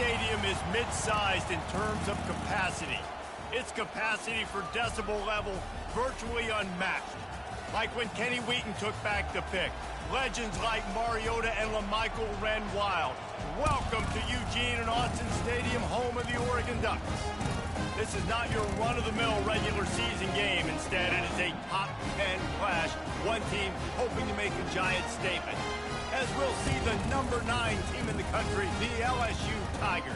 stadium is mid-sized in terms of capacity. Its capacity for decibel level virtually unmatched. Like when Kenny Wheaton took back the pick. Legends like Mariota and LaMichael ran wild. Welcome to Eugene and Austin Stadium, home of the Oregon Ducks. This is not your run-of-the-mill regular season game. Instead, it is a top 10 clash. One team hoping to make a giant statement. As we'll see the number 9 team in the country, the LSU Tigers,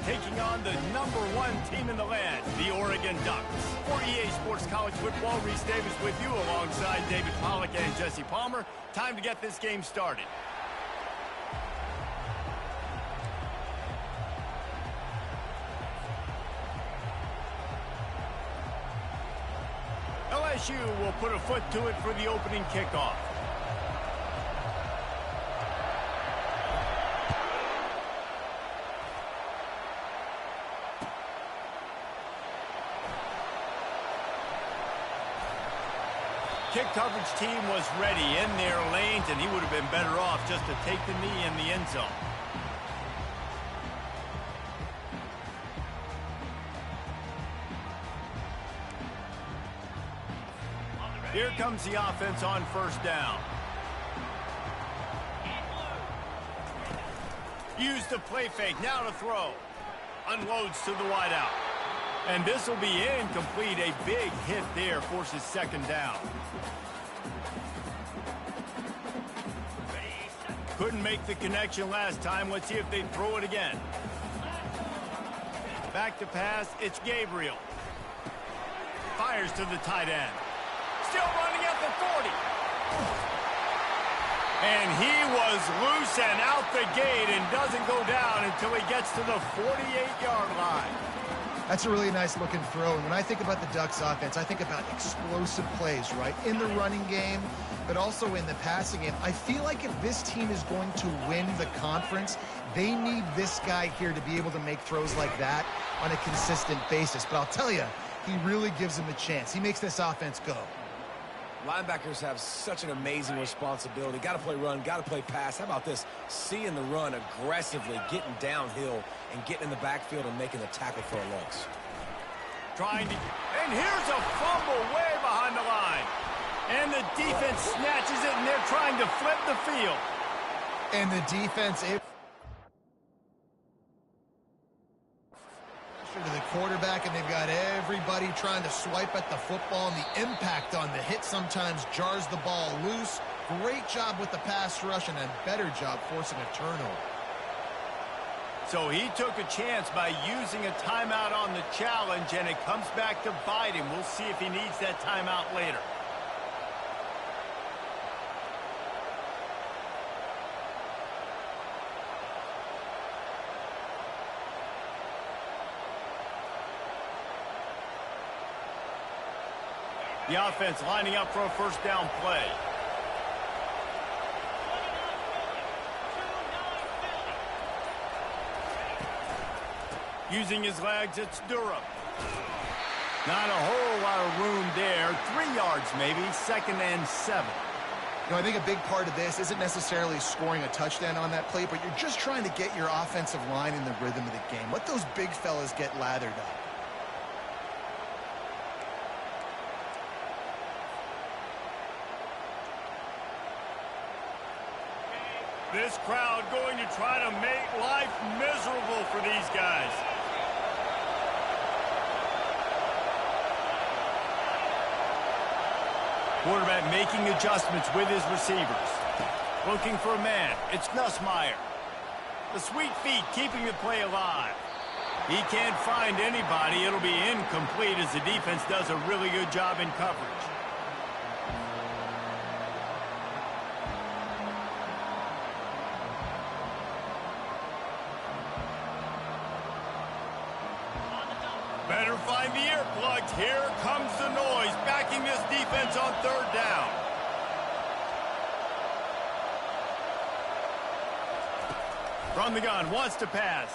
taking on the number 1 team in the land, the Oregon Ducks. For EA Sports College Football, Reese Davis with you alongside David Pollack and Jesse Palmer. Time to get this game started. LSU will put a foot to it for the opening kickoff. Kick coverage team was ready in their lanes, and he would have been better off just to take the knee in the end zone. Here comes the offense on first down. Use the play fake, now to throw. Unloads to the wideout. And this will be incomplete. A big hit there forces second down. Couldn't make the connection last time. Let's see if they throw it again. Back to pass, it's Gabriel. Fires to the tight end. Still running at the 40. And he was loose and out the gate and doesn't go down until he gets to the 48-yard line. That's a really nice looking throw. And when I think about the Ducks offense, I think about explosive plays, right? In the running game, but also in the passing game. I feel like if this team is going to win the conference, they need this guy here to be able to make throws like that on a consistent basis. But I'll tell you, he really gives them a chance. He makes this offense go. Linebackers have such an amazing responsibility. Got to play run, got to play pass. How about this? Seeing the run aggressively, getting downhill, and getting in the backfield and making the tackle for a loss. And here's a fumble way behind the line. And the defense snatches it, and they're trying to flip the field. And the defense... to the quarterback, and they've got everybody trying to swipe at the football, and the impact on the hit sometimes jars the ball loose. Great job with the pass rush, and a better job forcing a turnover. So he took a chance by using a timeout on the challenge, and it comes back to bite him. We'll see if he needs that timeout later. The offense lining up for a first down play. Using his legs, it's Durham. Not a whole lot of room there. 3 yards maybe, 2nd and 7. You know, I think a big part of this isn't necessarily scoring a touchdown on that play, but you're just trying to get your offensive line in the rhythm of the game. Let those big fellas get lathered up. This crowd going to try to make life miserable for these guys. Quarterback making adjustments with his receivers. Looking for a man. It's Nussmeier. The sweet feet keeping the play alive. He can't find anybody. It'll be incomplete as the defense does a really good job in coverage. Better find the earplugs. Here comes the noise, backing this defense on 3rd down. From the gun, wants to pass.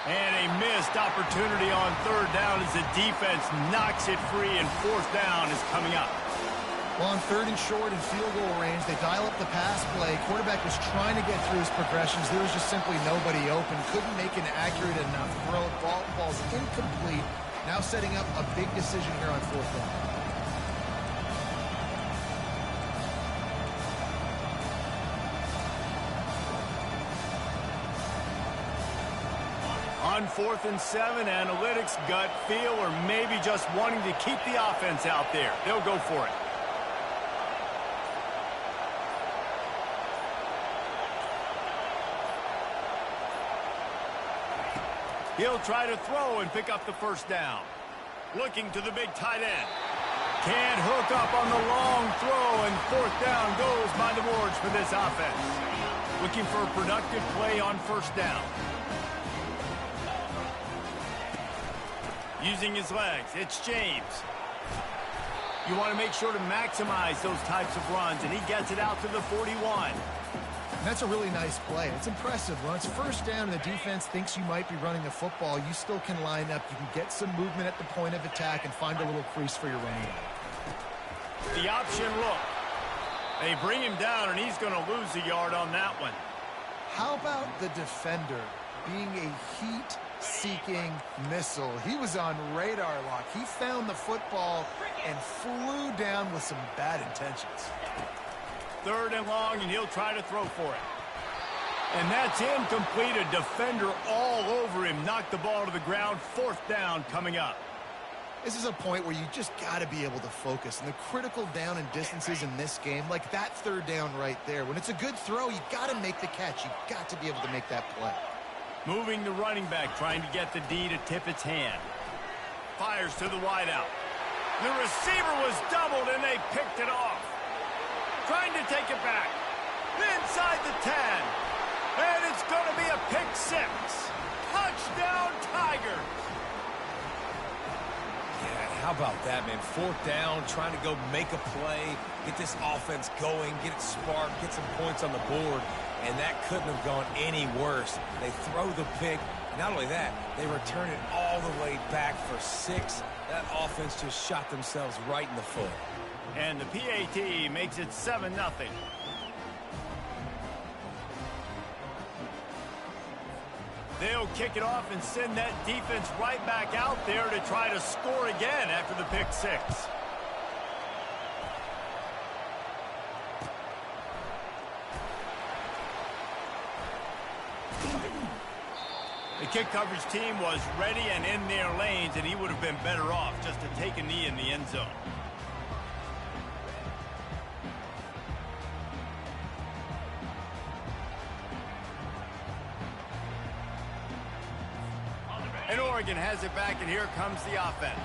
And a missed opportunity on 3rd down as the defense knocks it free, and 4th down is coming up. Well, on 3rd and short and field goal range, they dial up the pass play. Quarterback was trying to get through his progressions. There was just simply nobody open. Couldn't make an accurate enough throw. Ball's incomplete. Now setting up a big decision here on 4th down. On 4th and 7, analytics, gut feel, or maybe just wanting to keep the offense out there. They'll go for it. He'll try to throw and pick up the 1st down. Looking to the big tight end. Can't hook up on the long throw, and 4th down goes by the boards for this offense. Looking for a productive play on 1st down. Using his legs, it's James. You want to make sure to maximize those types of runs, and he gets it out to the 41. And that's a really nice play. It's impressive. When it's 1st down and the defense thinks you might be running the football, you still can line up. You can get some movement at the point of attack and find a little crease for your running back. The option look. They bring him down, and he's going to lose a yard on that one. How about the defender being a heat-seeking missile? He was on radar lock. He found the football and flew down with some bad intentions. 3rd and long, and he'll try to throw for it. And that's incomplete. A defender all over him. Knocked the ball to the ground. 4th down coming up. This is a point where you just got to be able to focus. And the critical down and distances in this game, like that 3rd down right there, when it's a good throw, you got to make the catch. You got to be able to make that play. Moving the running back, trying to get the D to tip its hand. Fires to the wideout. The receiver was doubled, and they picked it off. Trying to take it back. Inside the 10. And it's going to be a pick 6. Touchdown, Tigers. Yeah, how about that, man? 4th down, trying to go make a play, get this offense going, get it sparked, get some points on the board. And that couldn't have gone any worse. They throw the pick. Not only that, they return it all the way back for 6. That offense just shot themselves right in the foot. And the PAT makes it 7-0. They'll kick it off and send that defense right back out there to try to score again after the pick 6. The kick coverage team was ready and in their lanes, and he would have been better off just to take a knee in the end zone. And Oregon has it back, and here comes the offense.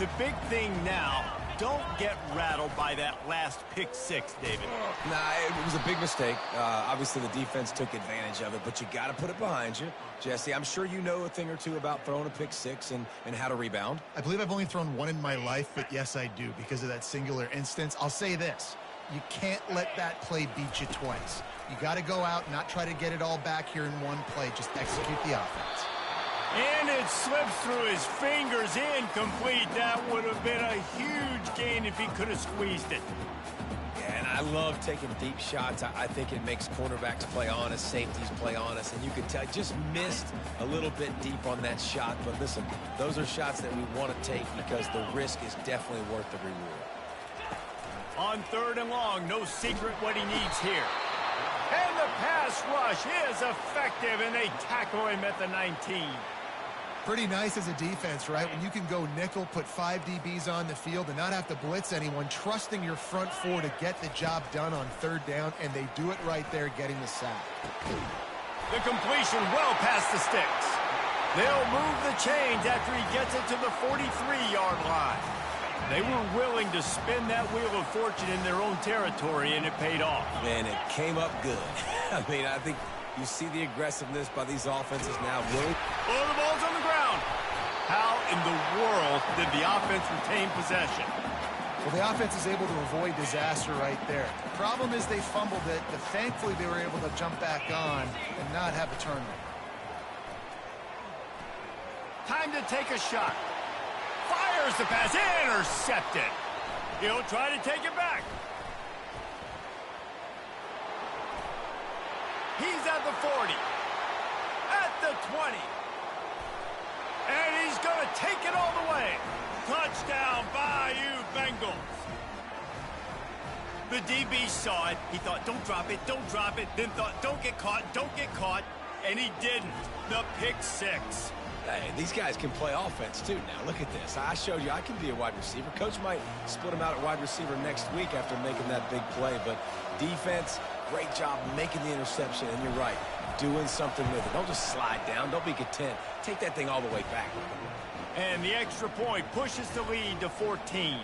The big thing now, don't get rattled by that last pick 6, David. Nah, it was a big mistake. Obviously, the defense took advantage of it, but you got to put it behind you. Jesse, I'm sure you know a thing or two about throwing a pick 6 and how to rebound. I believe I've only thrown one in my life, but yes, I do because of that singular instance. I'll say this. You can't let that play beat you twice. You got to go out and not try to get it all back here in one play. Just execute the offense. And it slips through his fingers, incomplete. That would have been a huge gain if he could have squeezed it. Yeah, and I love taking deep shots. I think it makes cornerbacks play honest, safeties play honest, and you could tell just missed a little bit deep on that shot. But listen, those are shots that we want to take because the risk is definitely worth the reward. On 3rd and long, no secret what he needs here. And the pass rush is effective, and they tackle him at the 19. Pretty nice as a defense, right? When you can go nickel, put 5 DBs on the field and not have to blitz anyone, trusting your front 4 to get the job done on 3rd down, and they do it right there, getting the sack. The completion well past the sticks. They'll move the chains after he gets it to the 43-yard line. They were willing to spin that wheel of fortune in their own territory, and it paid off. And it came up good. I mean, I think you see the aggressiveness by these offenses now. Really? Oh, the ball's on the ground. How in the world did the offense retain possession? Well, the offense is able to avoid disaster right there. The problem is they fumbled it, but thankfully they were able to jump back on and not have a turnover. Time to take a shot. Fires the pass, intercepted. He'll try to take it back. He's at the 40. At the 20. And he's going to take it all the way. Touchdown, Bayou Bengals. The DB saw it. He thought, don't drop it, don't drop it. Then thought, don't get caught, don't get caught. And he didn't. The pick six. Hey, these guys can play offense, too. Now, look at this. I showed you I can be a wide receiver. Coach might split him out at wide receiver next week after making that big play. But defense, great job making the interception. And you're right, doing something with it. Don't just slide down. Don't be content. Take that thing all the way back. And the extra point pushes the lead to 14.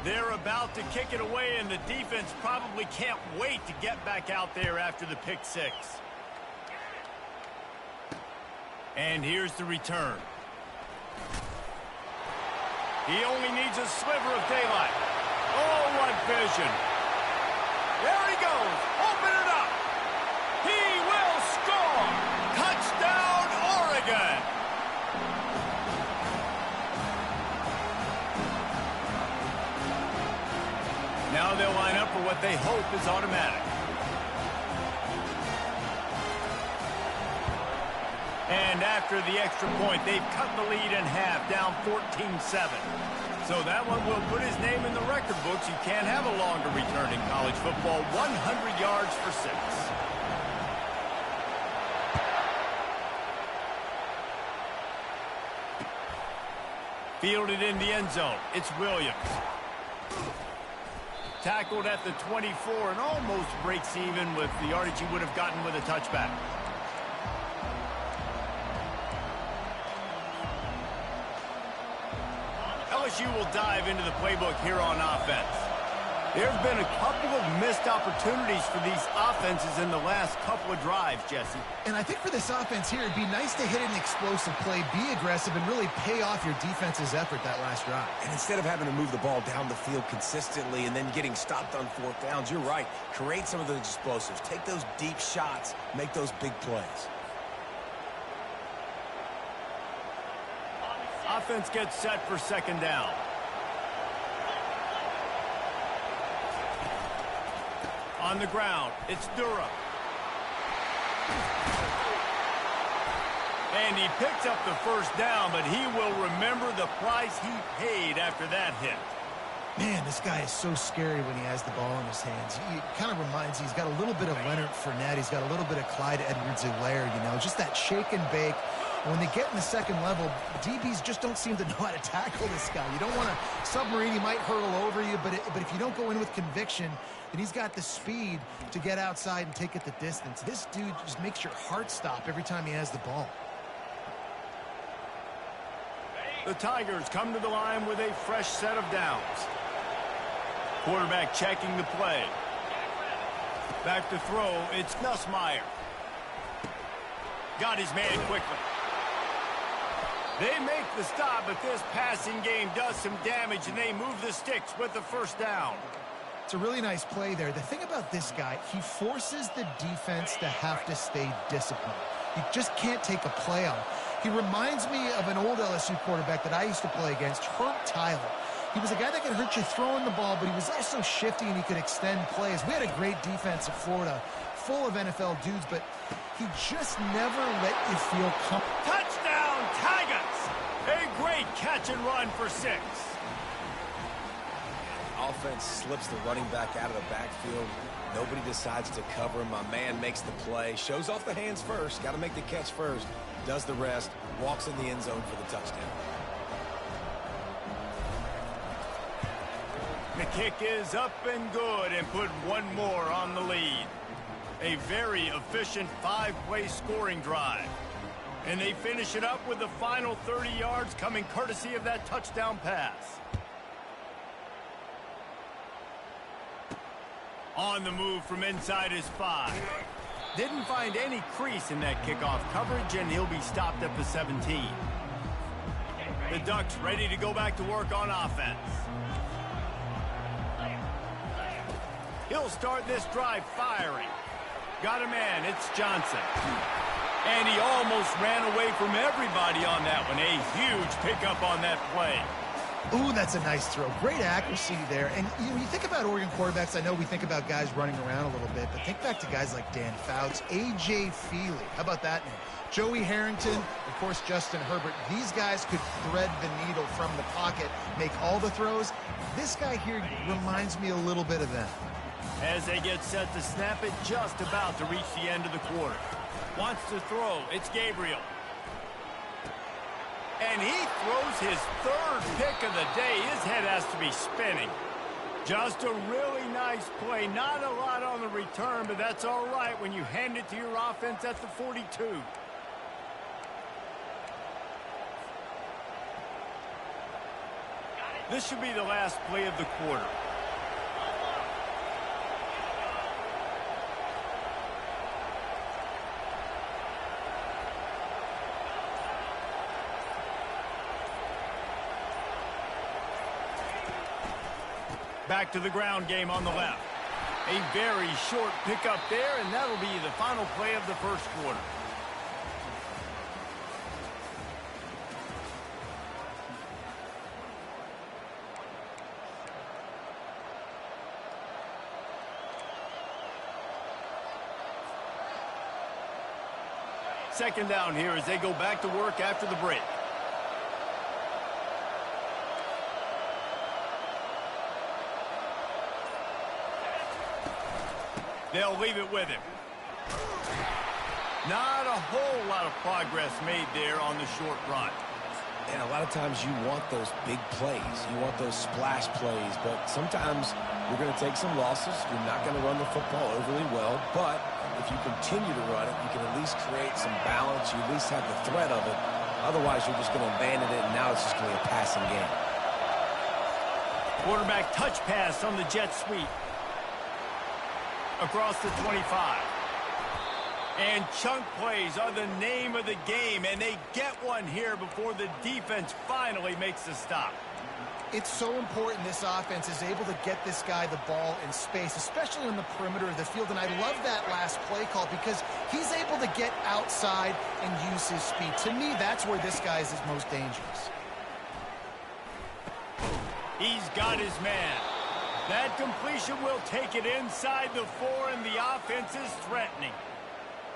They're about to kick it away, and the defense probably can't wait to get back out there after the pick six. And here's the return. He only needs a sliver of daylight. Oh, what vision. There he goes. Open it up. He will score. Touchdown, Oregon. Now they'll line up for what they hope is automatic. And after the extra point, they've cut the lead in half, down 14-7. So that one will put his name in the record books. You can't have a longer return in college football. 100 yards for 6. Fielded in the end zone. It's Williams. Tackled at the 24 and almost breaks even with the yardage he would have gotten with a touchback. LSU will dive into the playbook here on offense. There's been a couple of missed opportunities for these offenses in the last couple of drives, Jesse. And I think for this offense here, it'd be nice to hit an explosive play, be aggressive, and really pay off your defense's effort that last drive. And instead of having to move the ball down the field consistently and then getting stopped on 4th downs, you're right. Create some of those explosives. Take those deep shots. Make those big plays. Offense gets set for 2nd down. On the ground, it's Durham. And he picks up the 1st down, but he will remember the price he paid after that hit. Man, this guy is so scary when he has the ball in his hands. He kind of reminds me, he's got a little bit of Leonard Fournette. He's got a little bit of Clyde Edwards-Helaire, you know, just that shake and bake. And when they get in the 2nd level, DBs just don't seem to know how to tackle this guy. You don't want to submarine. He might hurtle over you, but if you don't go in with conviction, then he's got the speed to get outside and take it the distance. This dude just makes your heart stop every time he has the ball. The Tigers come to the line with a fresh set of downs. Quarterback checking the play. Back to throw, it's Nussmeier. Got his man quickly. They make the stop, but this passing game does some damage, and they move the sticks with the 1st down. It's a really nice play there. The thing about this guy, he forces the defense to have to stay disciplined. You just can't take a play on. He reminds me of an old LSU quarterback that I used to play against, Herb Tyler. He was a guy that could hurt you throwing the ball, but he was also shifty and he could extend plays. We had a great defense at Florida, full of NFL dudes, but he just never let you feel comfortable. Touchdown, Tigers! A great catch and run for 6. Offense slips the running back out of the backfield. Nobody decides to cover him. My man makes the play. Shows off the hands first. Got to make the catch first. Does the rest. Walks in the end zone for the touchdown. The kick is up and good and put one more on the lead. A very efficient 5-play scoring drive. And they finish it up with the final 30 yards coming courtesy of that touchdown pass. On the move from inside his 5. Didn't find any crease in that kickoff coverage, and he'll be stopped at the 17. The Ducks ready to go back to work on offense. He'll start this drive firing. Got a man, it's Johnson. And he almost ran away from everybody on that one. A huge pickup on that play. Ooh, that's a nice throw. Great accuracy there. And you think about Oregon quarterbacks, I know we think about guys running around a little bit, but think back to guys like Dan Fouts, A.J. Feely. How about that name? Joey Harrington, of course, Justin Herbert. These guys could thread the needle from the pocket, make all the throws. This guy here reminds me a little bit of them. As they get set to snap it, just about to reach the end of the quarter. Wants to throw. It's Gabriel. And he throws his third pick of the day. His head has to be spinning. Just a really nice play. Not a lot on the return, but that's all right when you hand it to your offense at the 42. This should be the last play of the quarter. Back to the ground game on the left. A very short pickup there, and that'll be the final play of the first quarter. Second down here as they go back to work after the break. They'll leave it with him. Not a whole lot of progress made there on the short run. And a lot of times you want those big plays. You want those splash plays. But sometimes you're going to take some losses. You're not going to run the football overly well. But if you continue to run it, you can at least create some balance. You at least have the threat of it. Otherwise, you're just going to abandon it, and now it's just going to be a passing game. Quarterback touch pass on the jet sweep. Across the 25. And chunk plays are the name of the game, and they get one here before the defense finally makes the stop. It's so important this offense is able to get this guy the ball in space, especially on the perimeter of the field. And I love that last play call because he's able to get outside and use his speed. To me, that's where this guy is his most dangerous. He's got his man. That completion will take it inside the 4, and the offense is threatening.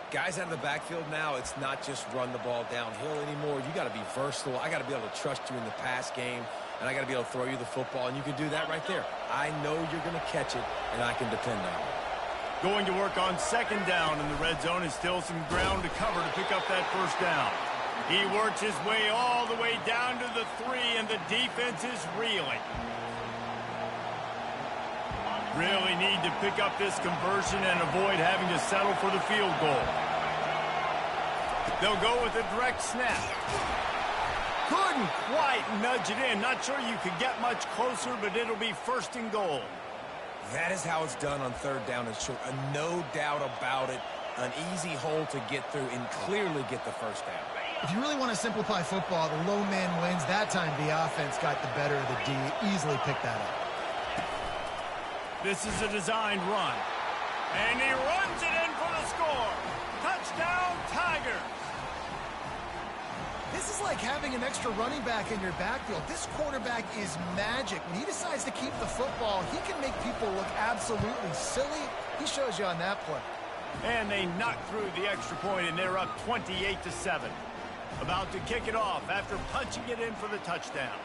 Guys out of the backfield now, it's not just run the ball downhill anymore. You got to be versatile. I got to be able to trust you in the pass game, and I got to be able to throw you the football, and you can do that right there. I know you're going to catch it, and I can depend on it. Going to work on second down in the red zone is still some ground to cover to pick up that first down. He works his way all the way down to the 3, and the defense is reeling. Really need to pick up this conversion and avoid having to settle for the field goal. They'll go with a direct snap. Couldn't quite nudge it in. Not sure you could get much closer, but it'll be first and goal. That is how it's done on third down and short. No doubt about it. An easy hole to get through and clearly get the first down. If you really want to simplify football, the low man wins. That time the offense got the better of the D. Easily picked that up. This is a designed run. And he runs it in for the score. Touchdown, Tigers. This is like having an extra running back in your backfield. This quarterback is magic. When he decides to keep the football, he can make people look absolutely silly. He shows you on that play. And they knock through the extra point, and they're up 28-7. About to kick it off after punching it in for the touchdown.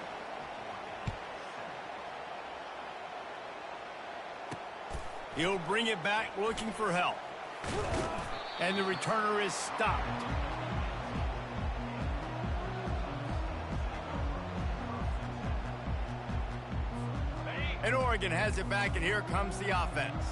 He'll bring it back looking for help. And the returner is stopped. And Oregon has it back, and here comes the offense.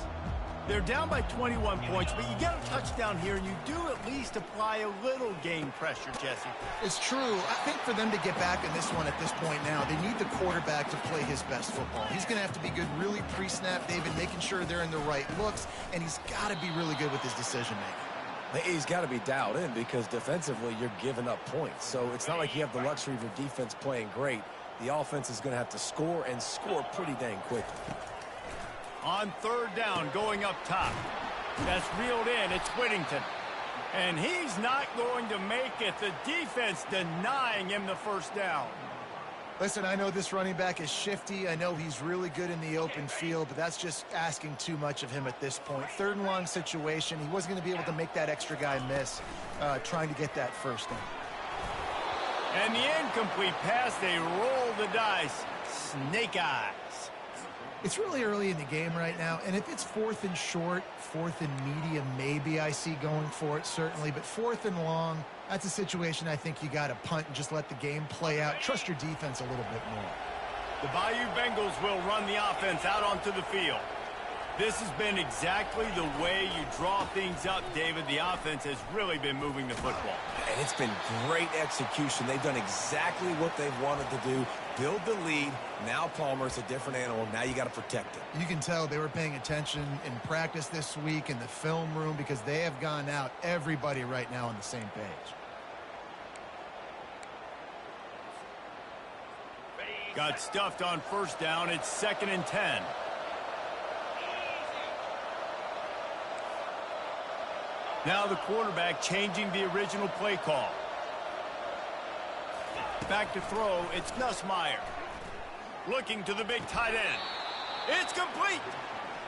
They're down by 21 points, but you get a touchdown here, and you do at least apply a little game pressure, Jesse. It's true. I think for them to get back in this one at this point now, they need the quarterback to play his best football. He's going to have to be good really pre-snap, David, making sure they're in the right looks, and he's got to be really good with his decision-making. He's got to be dialed in because defensively you're giving up points. So it's not like you have the luxury of your defense playing great. The offense is going to have to score and score pretty dang quickly. On third down, going up top. That's reeled in. It's Whittington. And he's not going to make it. The defense denying him the first down. Listen, I know this running back is shifty. I know he's really good in the open field, but that's just asking too much of him at this point. Third and long situation. He wasn't going to be able to make that extra guy miss trying to get that first down. And the incomplete pass, they roll the dice. Snake eyes. It's really early in the game right now, and if it's 4th and short, 4th and medium, maybe I see going for it, certainly. But 4th and long, that's a situation I think you got to punt and just let the game play out. Trust your defense a little bit more. The Bayou Bengals will run the offense out onto the field. This has been exactly the way you draw things up, David. The offense has really been moving the football. And it's been great execution. They've done exactly what they've wanted to do. Build the lead. Now Palmer's a different animal. Now you got to protect it. You can tell they were paying attention in practice this week in the film room because they have gone out, everybody right now on the same page. Got stuffed on first down. It's 2nd and 10. Now the quarterback changing the original play call. Back to throw, it's Nussmeier. Looking to the big tight end. It's complete.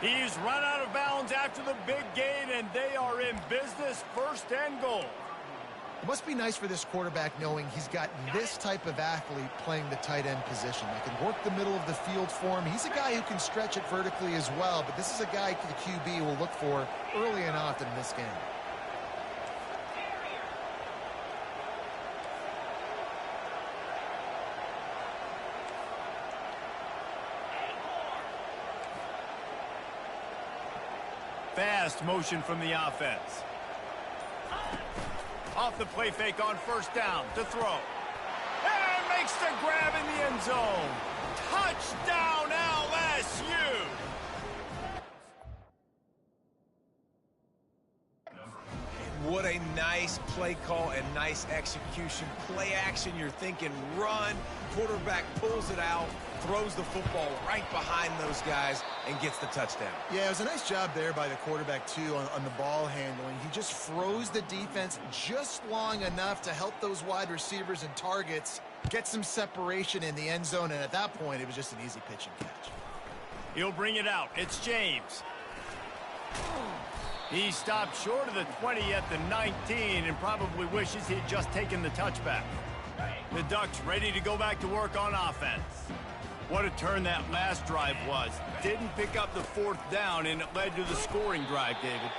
He's run out of bounds after the big gain, and they are in business, 1st and goal. It must be nice for this quarterback knowing he's got this type of athlete playing the tight end position. That can work the middle of the field for him. He's a guy who can stretch it vertically as well, but this is a guy the QB will look for early and often in this game. Fast motion from the offense. Off the play fake on first down to throw. And makes the grab in the end zone. Touchdown LSU. What a nice play call and nice execution. Play action, you're thinking run. Quarterback pulls it out, throws the football right behind those guys, and gets the touchdown. Yeah, it was a nice job there by the quarterback, too, on the ball handling. He just froze the defense just long enough to help those wide receivers and targets get some separation in the end zone, and at that point, it was just an easy pitch and catch. He'll bring it out. It's James. He stopped short of the 20 at the 19 and probably wishes he'd just taken the touchback. The Ducks ready to go back to work on offense. What a turn that last drive was. Didn't pick up the 4th down, and it led to the scoring drive, David.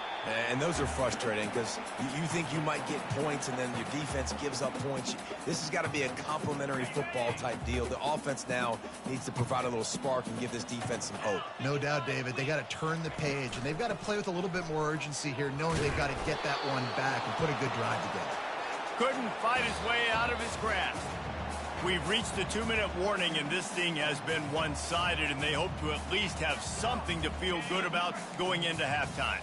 And those are frustrating because you think you might get points and then your defense gives up points. This has got to be a complementary football type deal. The offense now needs to provide a little spark and give this defense some hope. No doubt, David. They got to turn the page, and they've got to play with a little bit more urgency here, knowing they've got to get that one back and put a good drive together. Couldn't fight his way out of his grasp. We've reached the 2-minute warning, and this thing has been one-sided, and they hope to at least have something to feel good about going into halftime.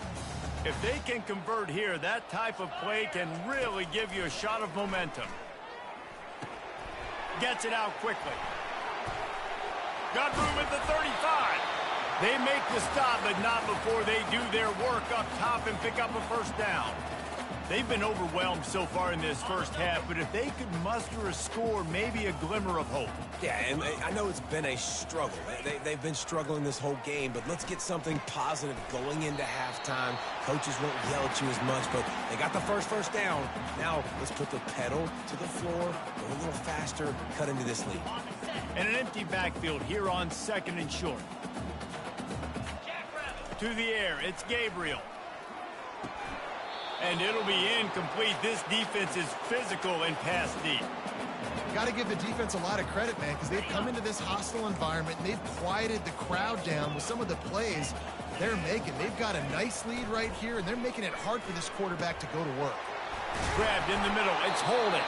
If they can convert here, that type of play can really give you a shot of momentum. Gets it out quickly. Got room at the 35. They make the stop, but not before they do their work up top and pick up a first down. They've been overwhelmed so far in this first half, but if they could muster a score, maybe a glimmer of hope. Yeah, and I know it's been a struggle. They've been struggling this whole game, but let's get something positive going into halftime. Coaches won't yell at you as much, but they got the first down. Now let's put the pedal to the floor, go a little faster, cut into this lead. And an empty backfield here on 2nd and short. To the air, it's Gabriel. And it'll be incomplete. This defense is physical and pass deep. Got to give the defense a lot of credit, man, because they've come into this hostile environment, and they've quieted the crowd down with some of the plays they're making. They've got a nice lead right here, and they're making it hard for this quarterback to go to work. Grabbed in the middle. It's Holden.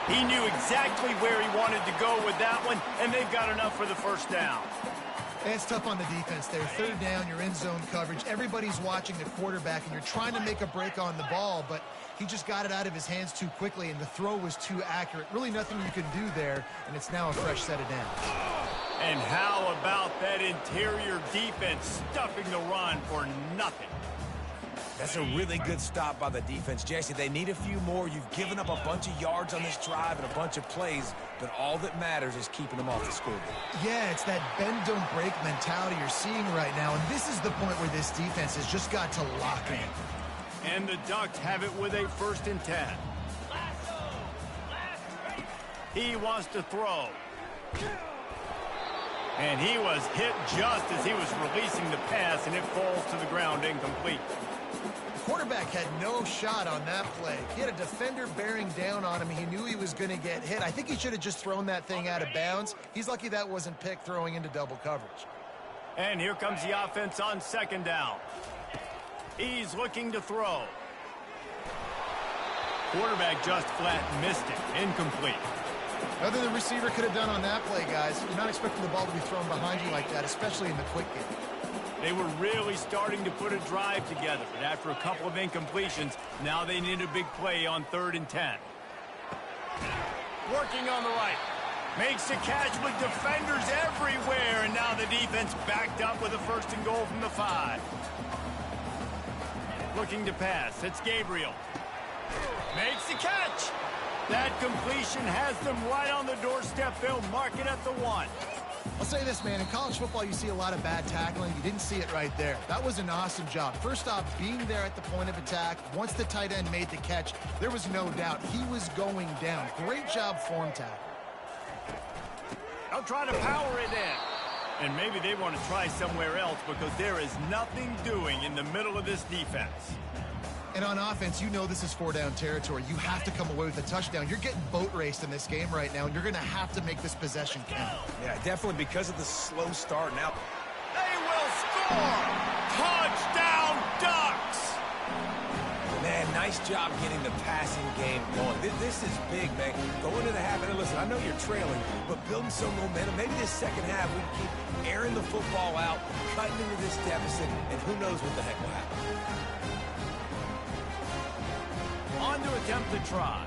He knew exactly where he wanted to go with that one, and they've got enough for the first down. And it's tough on the defense there. 3rd down, you're in zone coverage. Everybody's watching the quarterback, and you're trying to make a break on the ball, but he just got it out of his hands too quickly, and the throw was too accurate. Really nothing you can do there, and it's now a fresh set of downs. And how about that interior defense stuffing the run for nothing? That's a really good stop by the defense, Jesse. They need a few more. You've given up a bunch of yards on this drive and a bunch of plays, but all that matters is keeping them off the scoreboard. Yeah, it's that bend, don't break mentality you're seeing right now, and this is the point where this defense has just got to lock in. And the Ducks have it with a 1st and 10. He wants to throw. And he was hit just as he was releasing the pass, and it falls to the ground incomplete. The quarterback had no shot on that play. He had a defender bearing down on him. He knew he was going to get hit. I think he should have just thrown that thing out of bounds. He's lucky that wasn't picked throwing into double coverage. And here comes the offense on 2nd down. He's looking to throw. Quarterback just flat missed it. Incomplete. Nothing the receiver could have done on that play, guys. You're not expecting the ball to be thrown behind you like that, especially in the quick game. They were really starting to put a drive together, but after a couple of incompletions, now they need a big play on 3rd and 10. Working on the right. Makes the catch with defenders everywhere, and now the defense backed up with a 1st and goal from the 5. Looking to pass. It's Gabriel. Makes the catch. That completion has them right on the doorstep. They'll mark it at the 1. I'll say this, man. In college football, you see a lot of bad tackling. You didn't see it right there. That was an awesome job. First off, being there at the point of attack. Once the tight end made the catch, there was no doubt he was going down. Great job form tackle. They'll try to power it in. And maybe they want to try somewhere else because there is nothing doing in the middle of this defense. And on offense, you know this is 4-down territory. You have to come away with a touchdown. You're getting boat raced in this game right now, and you're going to have to make this possession count. Yeah, definitely because of the slow start. Now they will score! Touchdown, Ducks! Man, nice job getting the passing game going. This is big, man. Going into the half, and listen, I know you're trailing, but building some momentum. Maybe this second half we can keep airing the football out, cutting into this deficit, and who knows what the heck will happen. On to attempt the try.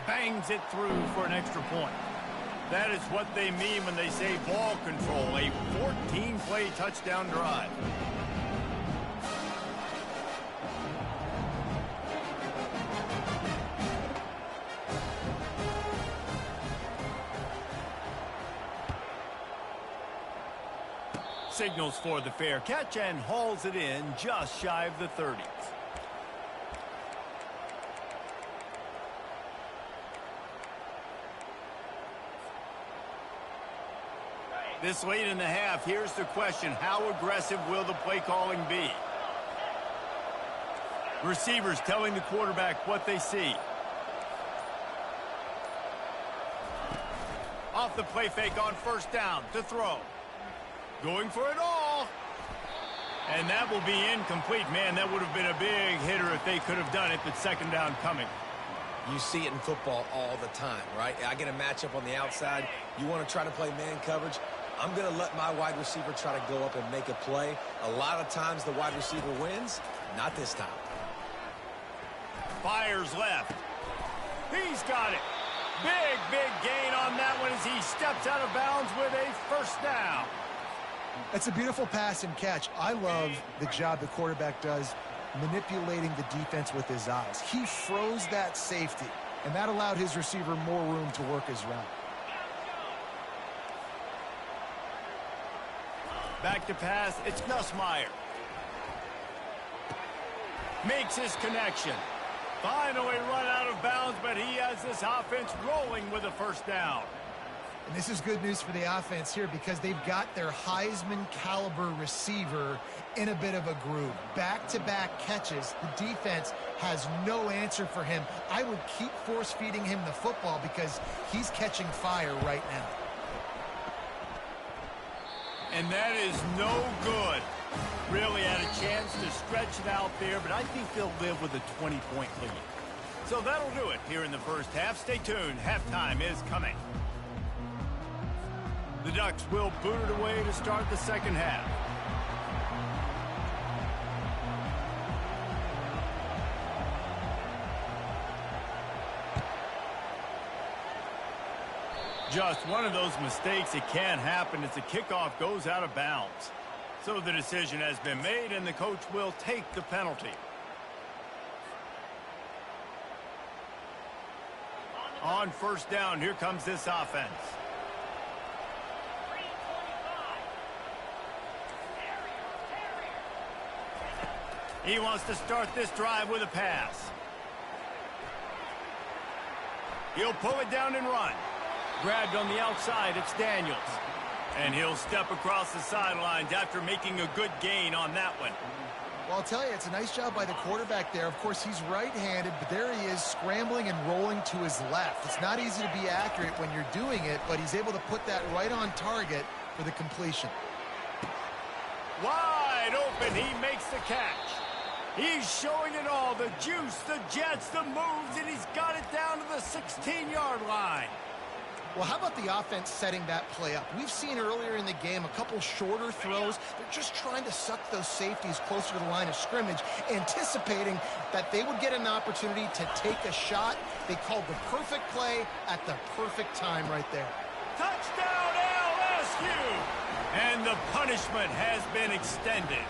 Bangs it through for an extra point. That is what they mean when they say ball control, a 14-play touchdown drive. Signals for the fair catch and hauls it in just shy of the 30s. This late in the half, here's the question: how aggressive will the play calling be? Receivers telling the quarterback what they see. Off the play fake on 1st down to throw. Going for it all. And that will be incomplete. Man, that would have been a big hitter if they could have done it, but 2nd down coming. You see it in football all the time, right? I get a matchup on the outside. You want to try to play man coverage. I'm going to let my wide receiver try to go up and make a play. A lot of times the wide receiver wins. Not this time. Fires left. He's got it. Big gain on that one as he steps out of bounds with a 1st down. That's a beautiful pass and catch. I love the job the quarterback does manipulating the defense with his eyes. He froze that safety, and that allowed his receiver more room to work his route. Back to pass, it's Nussmeier. Makes his connection. Finally run out of bounds, but he has this offense rolling with a 1st down. And this is good news for the offense here because they've got their Heisman caliber receiver in a bit of a groove. Back-to-back catches. The defense has no answer for him. I would keep force-feeding him the football because he's catching fire right now. And that is no good. Really had a chance to stretch it out there, but I think they'll live with a 20-point lead. So that'll do it here in the 1st half. Stay tuned. Halftime is coming. The Ducks will boot it away to start the 2nd half. Just one of those mistakes that can happen as the kickoff goes out of bounds. So the decision has been made, and the coach will take the penalty. On first down, here comes this offense. He wants to start this drive with a pass. He'll pull it down and run. Grabbed on the outside, it's Daniels. And he'll step across the sidelines after making a good gain on that one. Well, I'll tell you, it's a nice job by the quarterback there. Of course, he's right-handed, but there he is scrambling and rolling to his left. It's not easy to be accurate when you're doing it, but he's able to put that right on target for the completion. Wide open, he makes the catch. He's showing it all, the juice, the jets, the moves, and he's got it down to the 16-yard line. Well, how about the offense setting that play up? We've seen earlier in the game a couple shorter throws. They're just trying to suck those safeties closer to the line of scrimmage, anticipating that they would get an opportunity to take a shot. They called the perfect play at the perfect time right there. Touchdown, LSU! And the punishment has been extended.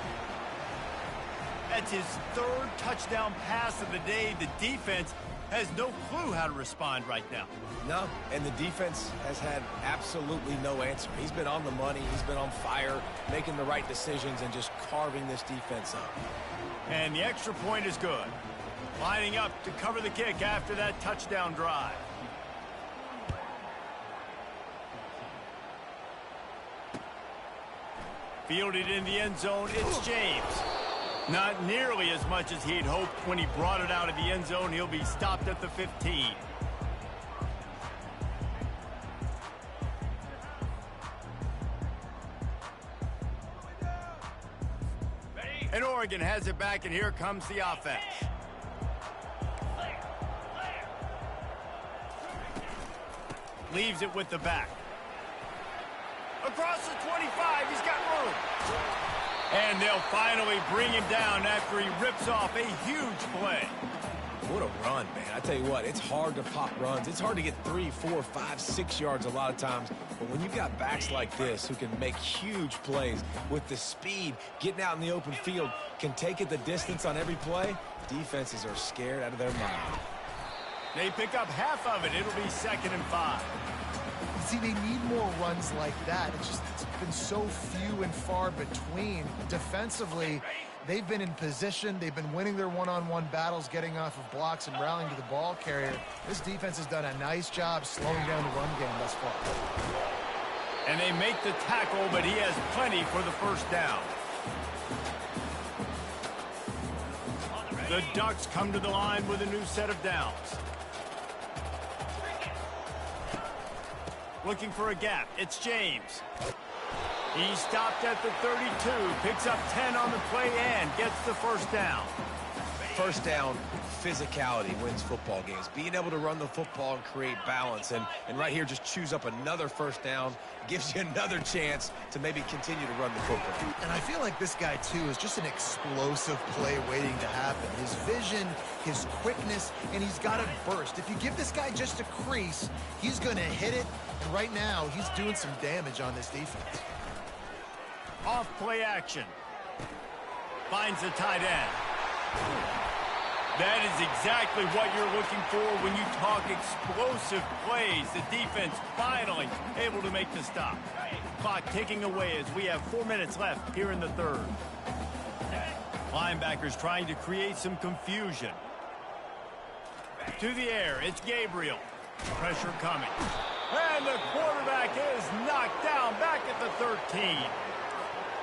That's his third touchdown pass of the day. The defense has no clue how to respond right now. No, and the defense has had absolutely no answer. He's been on the money. He's been on fire, making the right decisions and just carving this defense up. And the extra point is good. Lining up to cover the kick after that touchdown drive. Fielded in the end zone, it's James. Not nearly as much as he'd hoped when he brought it out of the end zone. He'll be stopped at the 15. And Oregon has it back, and here comes the offense. Leaves it with the back. Across the 25, he's got room. And they'll finally bring him down after he rips off a huge play. What a run, man. I tell you what, it's hard to pop runs. It's hard to get 3, 4, 5, 6 yards a lot of times. But when you've got backs like this who can make huge plays with the speed, getting out in the open field, can take it the distance on every play, defenses are scared out of their mind. They pick up half of it. It'll be 2nd and 5. See, they need more runs like that. It's been so few and far between. Defensively, they've been in position. They've been winning their one-on-one battles, getting off of blocks and rallying to the ball carrier. This defense has done a nice job slowing down the run game thus far. And they make the tackle, but he has plenty for the first down. The Ducks come to the line with a new set of downs. Looking for a gap. It's James. He stopped at the 32, picks up 10 on the play and gets the first down. First down, physicality wins football games. Being able to run the football and create balance. And right here, just choose up another first down, gives you another chance to maybe continue to run the football. And I feel like this guy, too, is just an explosive play waiting to happen. His vision, his quickness, and he's got a burst. If you give this guy just a crease, he's going to hit it. And right now, he's doing some damage on this defense. Off play action. Finds the tight end. That is exactly what you're looking for when you talk explosive plays. The defense finally able to make the stop. Clock ticking away as we have 4 minutes left here in the third. Linebackers trying to create some confusion. To the air, it's Gabriel. Pressure coming. And the quarterback is knocked down back at the 13.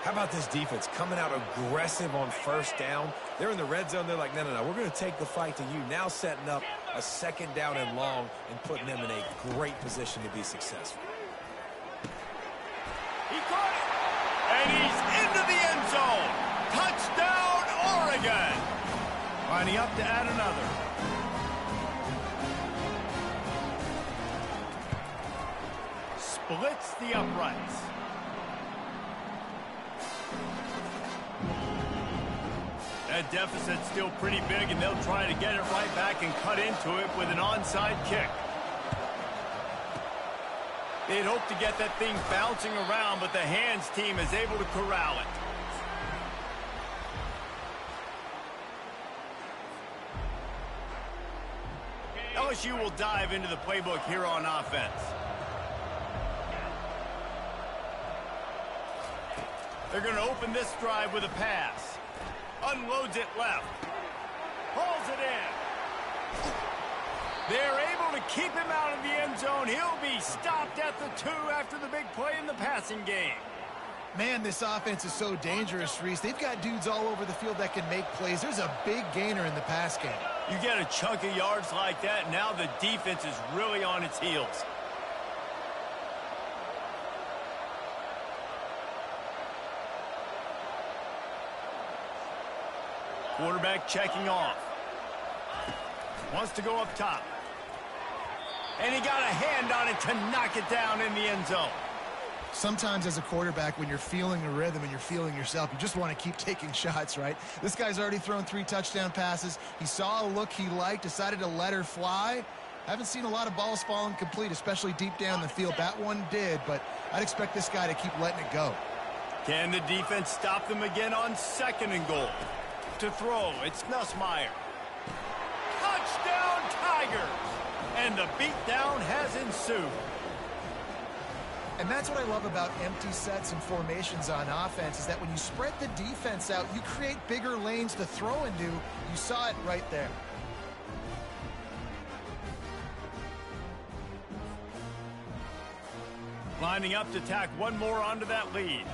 How about this defense coming out aggressive on first down? They're in the red zone. They're like, no, we're going to take the fight to you. Now setting up a 2nd down and long and putting them in a great position to be successful. He caught it. And he's into the end zone. Touchdown, Oregon. Lining up to add another. Splits the uprights. That deficit's still pretty big, and they'll try to get it right back and cut into it with an onside kick. They'd hope to get that thing bouncing around, but the hands team is able to corral it. LSU will dive into the playbook here on offense. They're going to open this drive with a pass. Unloads it left. Pulls it in. They're able to keep him out of the end zone. He'll be stopped at the 2 after the big play in the passing game. Man, this offense is so dangerous, Reese. They've got dudes all over the field that can make plays. There's a big gainer in the pass game. You get a chunk of yards like that, now the defense is really on its heels. Quarterback checking off. Wants to go up top. And he got a hand on it to knock it down in the end zone. Sometimes as a quarterback, when you're feeling a rhythm and you're feeling yourself, you just want to keep taking shots, right? This guy's already thrown 3 touchdown passes. He saw a look he liked, decided to let her fly. Haven't seen a lot of balls falling complete, especially deep down the field. That one did, but I'd expect this guy to keep letting it go. Can the defense stop them again on 2nd and goal? To throw, it's Nussmeier. Touchdown, Tigers! And the beatdown has ensued. And that's what I love about empty sets and formations on offense, is that when you spread the defense out, you create bigger lanes to throw into. You saw it right there. Lining up to tack one more onto that lead.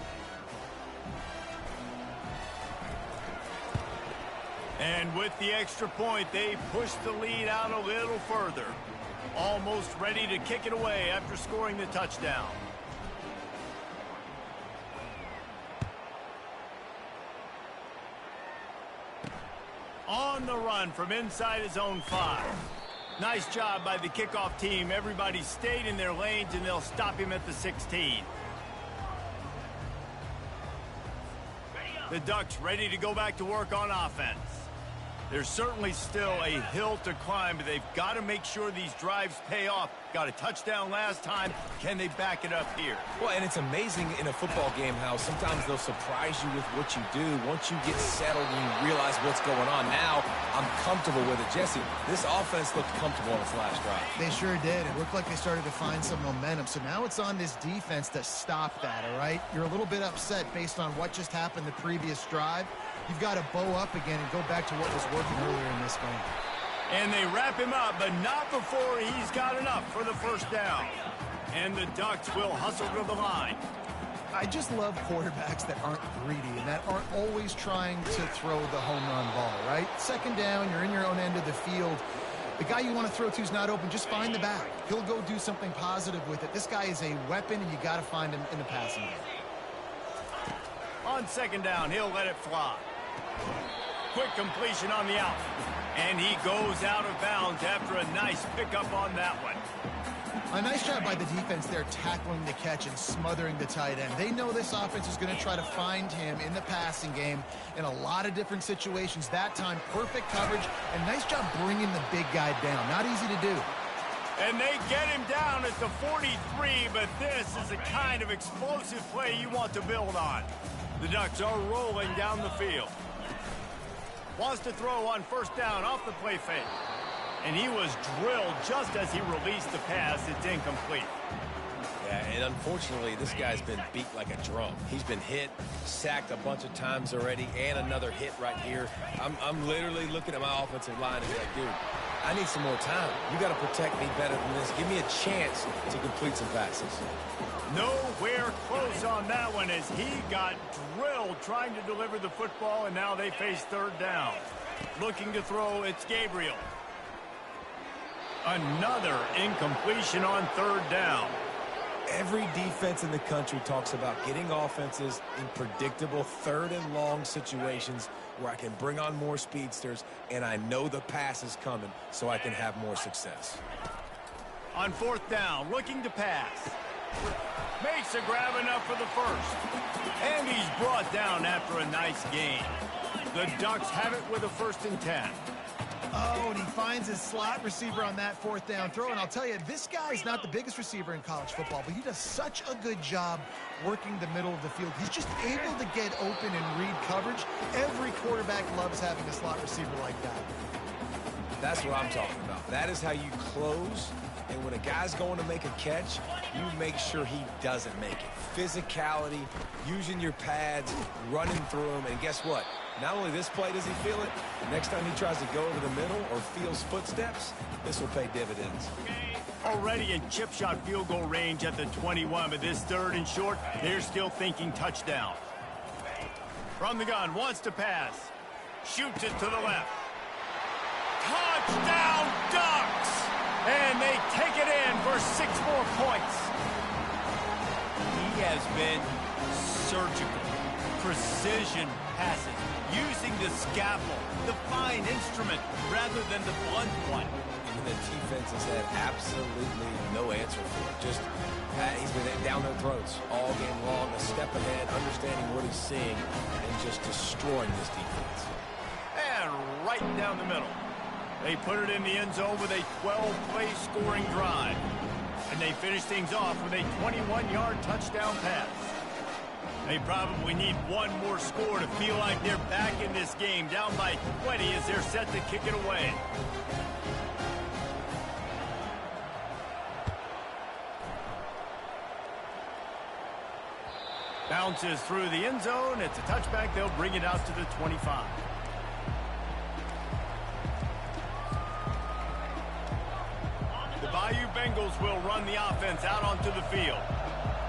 And with the extra point, they push the lead out a little further. Almost ready to kick it away after scoring the touchdown. On the run from inside his own 5. Nice job by the kickoff team. Everybody stayed in their lanes, and they'll stop him at the 16. The Ducks ready to go back to work on offense. There's certainly still a hill to climb, but they've got to make sure these drives pay off. Got a touchdown last time. Can they back it up here? Well, and it's amazing in a football game how sometimes they'll surprise you with what you do. Once you get settled and you realize what's going on, now I'm comfortable with it. Jesse, this offense looked comfortable on its last drive. They sure did. It looked like they started to find some momentum. So now it's on this defense to stop that, all right? You're a little bit upset based on what just happened the previous drive. You've got to bow up again and go back to what was working earlier in this game. And they wrap him up, but not before he's got enough for the first down. And the Ducks will hustle to the line. I just love quarterbacks that aren't greedy and that aren't always trying to throw the home run ball, right? 2nd down, you're in your own end of the field. The guy you want to throw to is not open. Just find the back. He'll go do something positive with it. This guy is a weapon, and you got to find him in the passing game. On 2nd down, he'll let it fly. Quick completion on the out. And he goes out of bounds after a nice pickup on that one. A nice job by the defense there, tackling the catch and smothering the tight end. They know this offense is going to try to find him in the passing game in a lot of different situations. That time, perfect coverage, and nice job bringing the big guy down. Not easy to do. And they get him down at the 43, but this is the kind of explosive play you want to build on. The Ducks are rolling down the field. Wants to throw on 1st down off the play fake. And he was drilled just as he released the pass. It's incomplete. Yeah, and unfortunately, this guy's been beat like a drum. He's been hit, sacked a bunch of times already, and another hit right here. I'm literally looking at my offensive line and be like, dude, I need some more time. You got to protect me better than this. Give me a chance to complete some passes. Nowhere close on that one as he got drilled trying to deliver the football, and now they face 3rd down. Looking to throw, it's Gabriel. Another incompletion on 3rd down. Every defense in the country talks about getting offenses in predictable 3rd and long situations where I can bring on more speedsters and I know the pass is coming so I can have more success. On 4th down, looking to pass. Makes a grab enough for the 1st. And he's brought down after a nice gain. The Ducks have it with a 1st and 10. Oh, and he finds his slot receiver on that fourth down throw. And I'll tell you, this guy's not the biggest receiver in college football, but he does such a good job working the middle of the field. He's just able to get open and read coverage. Every quarterback loves having a slot receiver like that. That's what I'm talking about. That is how you close. And when a guy's going to make a catch, you make sure he doesn't make it. Physicality, using your pads, running through them. And guess what? Not only this play does he feel it, next time he tries to go over the middle or feels footsteps, this will pay dividends. Already in chip shot field goal range at the 21, but this 3rd and short, they're still thinking touchdown. From the gun, wants to pass. Shoots it to the left. Touchdown Ducks! And they take it in for 6 more points. He has been surgical, precision passes, using the scalpel, the fine instrument, rather than the blunt one. And the defense has had absolutely no answer for it. Just, he's been down their throats all game long, a step ahead, understanding what he's seeing, and just destroying this defense. And right down the middle. They put it in the end zone with a 12-play scoring drive. And they finish things off with a 21-yard touchdown pass. They probably need one more score to feel like they're back in this game, down by 20 as they're set to kick it away. Bounces through the end zone. It's a touchback. They'll bring it out to the 25. The Bayou Bengals will run the offense out onto the field.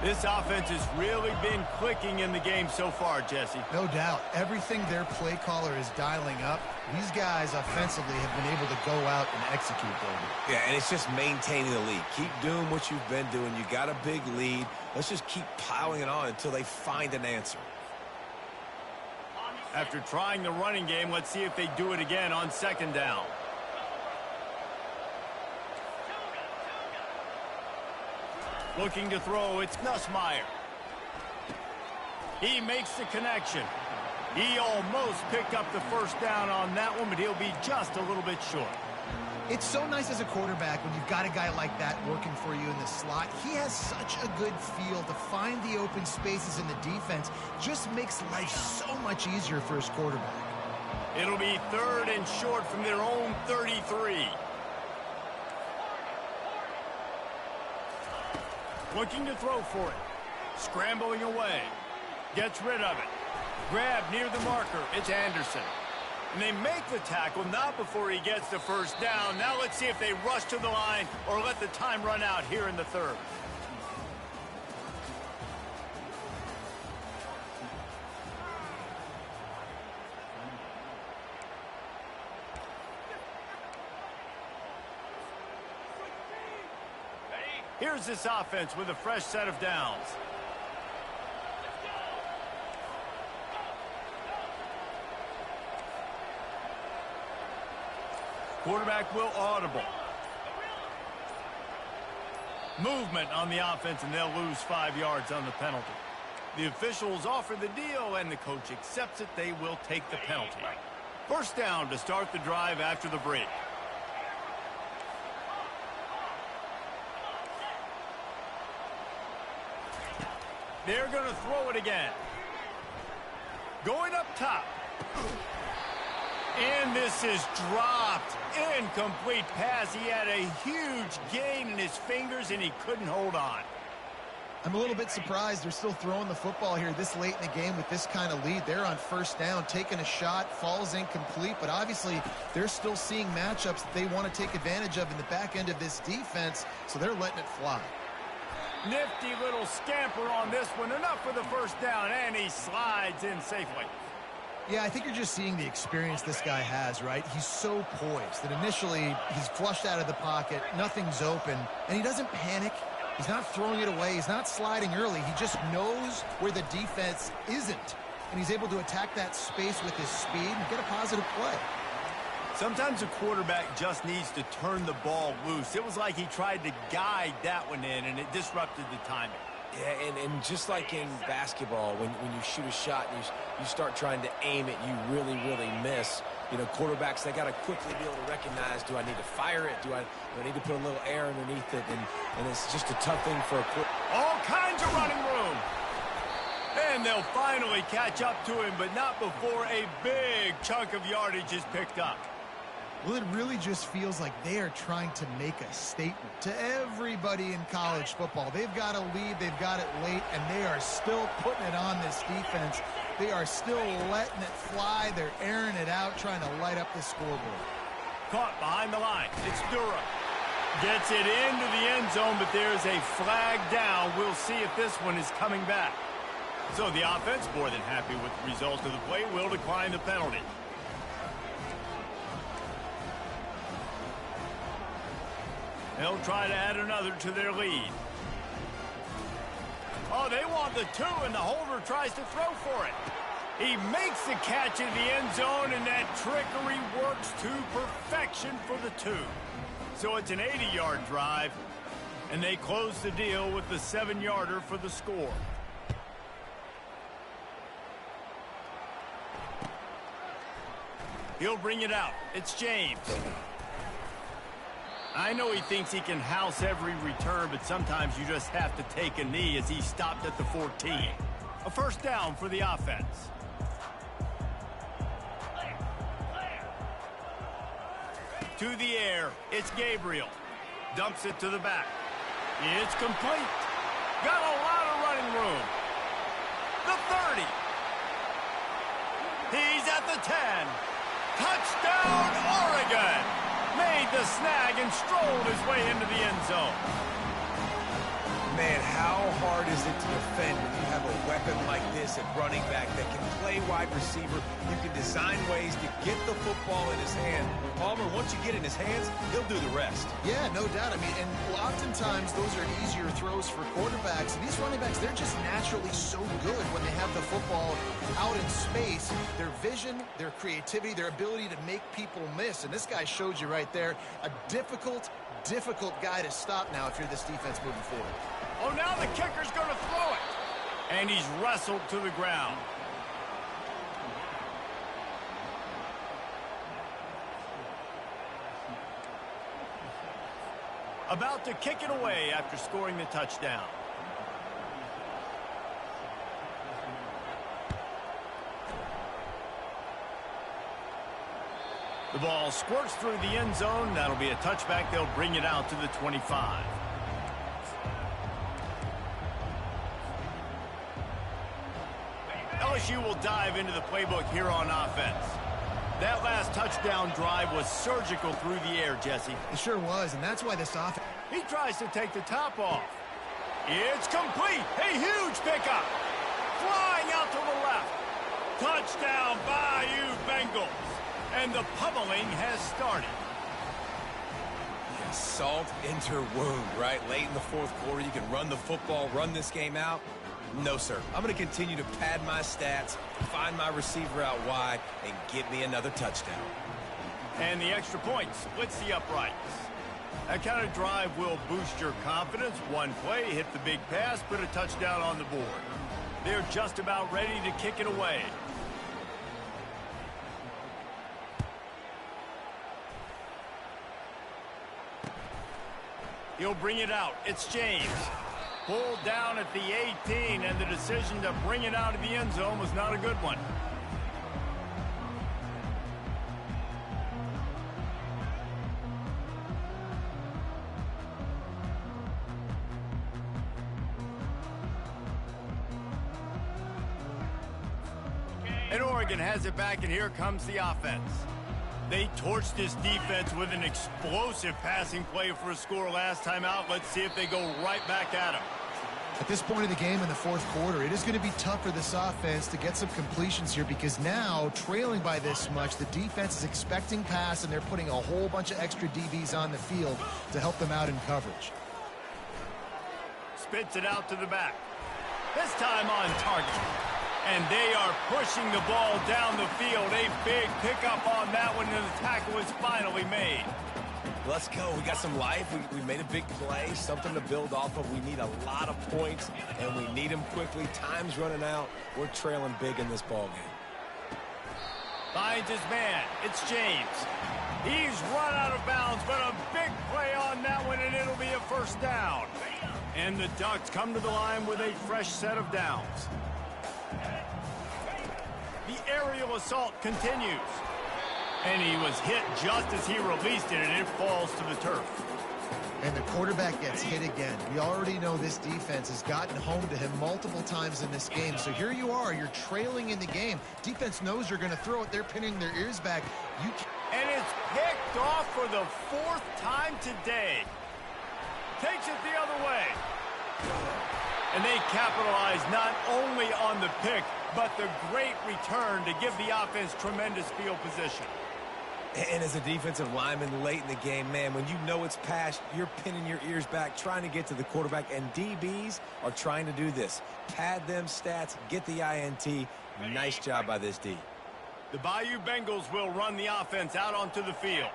This offense has really been clicking in the game so far, Jesse. No doubt. Everything their play caller is dialing up, these guys offensively have been able to go out and execute, David. Yeah, and it's just maintaining the lead. Keep doing what you've been doing. You got a big lead. Let's just keep piling it on until they find an answer. After trying the running game, let's see if they do it again on 2nd down. Looking to throw, it's Nussmeier. He makes the connection. He almost picked up the 1st down on that one, but he'll be just a little bit short. It's so nice as a quarterback when you've got a guy like that working for you in the slot. He has such a good feel to find the open spaces in the defense. Just makes life so much easier for his quarterback. It'll be 3rd and short from their own 33. Looking to throw for it. Scrambling away. Gets rid of it. Grab near the marker. It's Anderson. And they make the tackle, not before he gets the 1st down. Now let's see if they rush to the line or let the time run out here in the 3rd. Here's this offense with a fresh set of downs. Quarterback will audible. Movement on the offense, and they'll lose 5 yards on the penalty. The officials offer the deal, and the coach accepts it. They will take the penalty. 1st down to start the drive after the break. They're going to throw it again. Going up top. And this is dropped. Incomplete pass. He had a huge gain in his fingers, and he couldn't hold on. I'm a little bit surprised they're still throwing the football here this late in the game with this kind of lead. They're on 1st down, taking a shot, falls incomplete, but obviously they're still seeing matchups that they want to take advantage of in the back end of this defense, so they're letting it fly. Nifty little scamper on this one. Enough for the 1st down, and he slides in safely. Yeah, I think you're just seeing the experience this guy has, right? He's so poised that initially he's flushed out of the pocket, nothing's open, and he doesn't panic. He's not throwing it away. He's not sliding early. He just knows where the defense isn't, and he's able to attack that space with his speed and get a positive play. Sometimes a quarterback just needs to turn the ball loose. It was like he tried to guide that one in, and it disrupted the timing. Yeah, and just like in basketball, when you shoot a shot and you start trying to aim it, you really, really miss. You know, quarterbacks, they got to quickly be able to recognize, do I need to fire it? Do I need to put a little air underneath it? And it's just a tough thing for a quarterback. All kinds of running room. And they'll finally catch up to him, but not before a big chunk of yardage is picked up. Well, it really just feels like they are trying to make a statement to everybody in college football. They've got a lead, they've got it late, and they are still putting it on this defense. They are still letting it fly. They're airing it out, trying to light up the scoreboard. Caught behind the line. It's Durham. Gets it into the end zone, but there's a flag down. We'll see if this one is coming back. So the offense, more than happy with the result of the play, will decline the penalty. They'll try to add another to their lead. Oh, they want the 2, and the holder tries to throw for it. He makes the catch in the end zone, and that trickery works to perfection for the 2. So it's an 80-yard drive, and they close the deal with the 7-yarder for the score. He'll bring it out. It's James. I know he thinks he can house every return, but sometimes you just have to take a knee as he stopped at the 14. A first down for the offense. To the air, it's Gabriel. Dumps it to the back. It's complete. Got a lot of running room. The 30. He's at the 10. Touchdown, Oregon! Made the snag and strolled his way into the end zone. Man, how hard is it to defend when you have a weapon like this at running back that can play wide receiver? You can design ways to get the football in his hand. Palmer, once you get it in his hands, he'll do the rest. Yeah, no doubt. I mean, and oftentimes those are easier throws for quarterbacks. And these running backs, they're just naturally so good when they have the football out in space. Their vision, their creativity, their ability to make people miss. And this guy showed you right there, a difficult guy to stop now if you're this defense moving forward. Oh, now the kicker's going to throw it. And he's wrestled to the ground. About to kick it away after scoring the touchdown. The ball squirts through the end zone. That'll be a touchback. They'll bring it out to the 25. LSU will dive into the playbook here on offense. That last touchdown drive was surgical through the air, Jesse. It sure was, and that's why this offense... He tries to take the top off. It's complete. A huge pickup. Flying out to the left. Touchdown, Bayou Bengals. And the pummeling has started. Yeah, salt into wound, right? Late in the fourth quarter, you can run the football, run this game out. No, sir. I'm going to continue to pad my stats, find my receiver out wide, and get me another touchdown. And the extra point splits the uprights. That kind of drive will boost your confidence. One play, hit the big pass, put a touchdown on the board. They're just about ready to kick it away. He'll bring it out. It's James. Pulled down at the 18, and the decision to bring it out of the end zone was not a good one. And Oregon has it back, and here comes the offense. They torched this defense with an explosive passing play for a score last time out. Let's see if they go right back at him. At this point of the game in the fourth quarter, it is going to be tough for this offense to get some completions here because now, trailing by this much, the defense is expecting pass, and they're putting a whole bunch of extra DBs on the field to help them out in coverage. Spits it out to the back. This time on target. And they are pushing the ball down the field. A big pickup on that one, and the tackle is finally made. Let's go. We got some life. We made a big play, something to build off of. We need a lot of points, and we need them quickly. Time's running out. We're trailing big in this ball game. Finds his man. It's James. He's run out of bounds, but a big play on that one, and it'll be a first down. And the Ducks come to the line with a fresh set of downs. The aerial assault continues. And he was hit just as he released it, and it falls to the turf. And the quarterback gets hit again. We already know this defense has gotten home to him multiple times in this game. So here you are, you're trailing in the game. Defense knows you're going to throw it. They're pinning their ears back. And it's picked off for the 4th time today. Takes it the other way. And they capitalize not only on the pick, but the great return to give the offense tremendous field position. And as a defensive lineman late in the game, man, when you know it's past, you're pinning your ears back, trying to get to the quarterback, and DBs are trying to do this. Pad them stats, get the INT. Nice job by this D. The Bayou Bengals will run the offense out onto the field.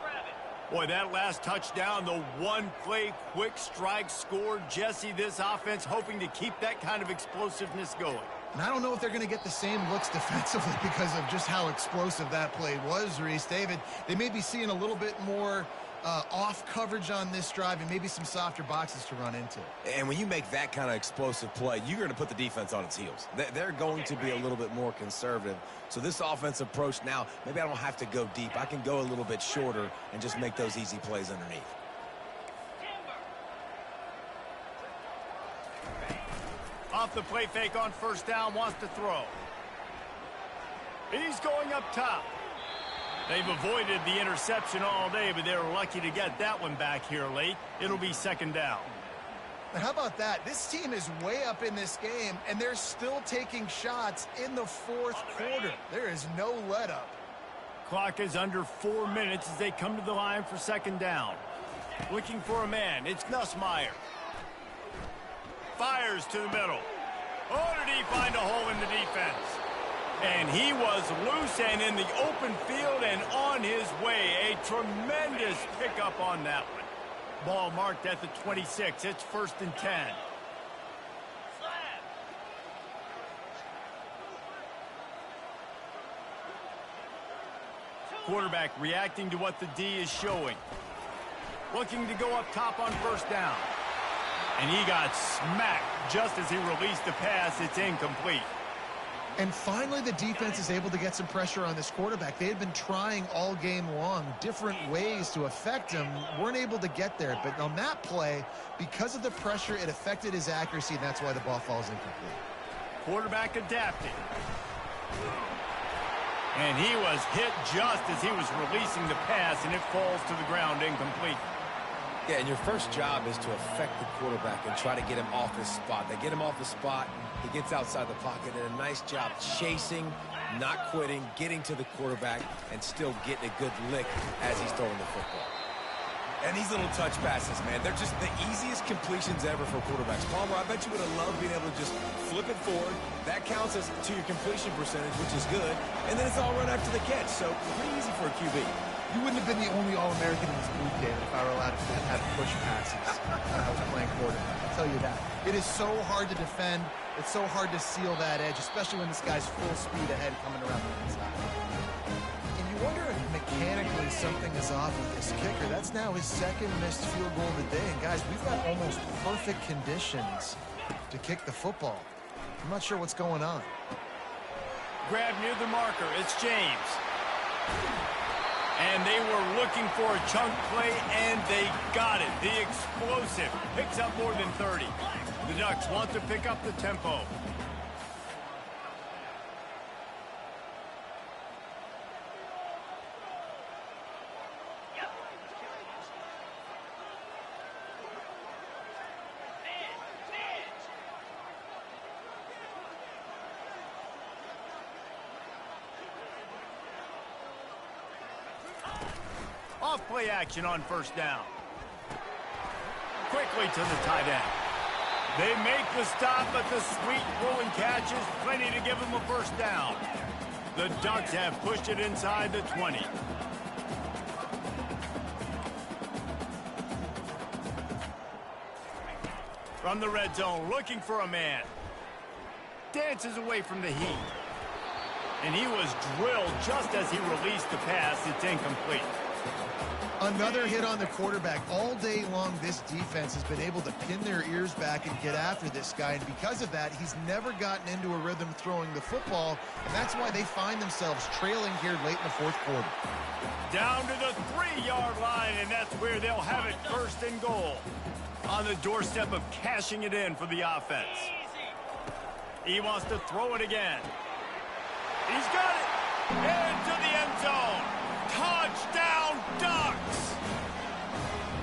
Boy, that last touchdown, the one-play quick strike scored. Jesse, this offense hoping to keep that kind of explosiveness going. And I don't know if they're going to get the same looks defensively because of just how explosive that play was, Reese. David, they may be seeing a little bit more off coverage on this drive and maybe some softer boxes to run into. And when you make that kind of explosive play, you're going to put the defense on its heels. They're going to be a little bit more conservative. So this offensive approach now, maybe I don't have to go deep. I can go a little bit shorter and just make those easy plays underneath. Off the play fake on first down, wants to throw. He's going up top. They've avoided the interception all day, but they're lucky to get that one back here late. It'll be second down. And how about that? This team is way up in this game, and they're still taking shots in the 4th quarter. There is no let-up. Clock is under 4 minutes as they come to the line for second down. Looking for a man. It's Nussmeier. Fires to the middle. Oh, did he find a hole in the defense? And he was loose and in the open field and on his way. A tremendous pickup on that one. Ball marked at the 26. It's 1st and 10. Quarterback reacting to what the D is showing. Looking to go up top on first down. And he got smacked just as he released the pass. It's incomplete. And finally, the defense is able to get some pressure on this quarterback. They had been trying all game long different ways to affect him. Weren't able to get there. But on that play, because of the pressure, it affected his accuracy, and that's why the ball falls incomplete. Quarterback adapting. And he was hit just as he was releasing the pass, and it falls to the ground incomplete. Yeah, and your first job is to affect the quarterback and try to get him off his spot. They get him off the spot, he gets outside the pocket, and a nice job chasing, not quitting, getting to the quarterback, and still getting a good lick as he's throwing the football. And these little touch passes, man, they're just the easiest completions ever for quarterbacks. Palmer, I bet you would have loved being able to just flip it forward. That counts as to your completion percentage, which is good, and then it's all run after the catch, so pretty easy for a QB. You wouldn't have been the only All-American in this booth, David, if I were allowed to have push passes when I was playing quarterback. I'll tell you that. It is so hard to defend. It's so hard to seal that edge, especially when this guy's full speed ahead coming around the inside. And you wonder if mechanically something is off with this kicker. That's now his 2nd missed field goal of the day. And, guys, we've got almost perfect conditions to kick the football. I'm not sure what's going on. Grab near the marker. It's James. And they were looking for a chunk play, and they got it. The explosive picks up more than 30. The Ducks want to pick up the tempo. Off-play action on first down. Quickly to the tight end. They make the stop, but the sweet throwing catch is plenty to give them a first down. The Ducks have pushed it inside the 20. From the red zone, looking for a man. Dances away from the heat. And he was drilled just as he released the pass. It's incomplete. Another hit on the quarterback. All day long, this defense has been able to pin their ears back and get after this guy. And because of that, he's never gotten into a rhythm throwing the football. And that's why they find themselves trailing here late in the fourth quarter. Down to the 3-yard line, and that's where they'll have it, first and goal. On the doorstep of cashing it in for the offense. He wants to throw it again. He's got it. Into the end zone. Touchdown, Ducks!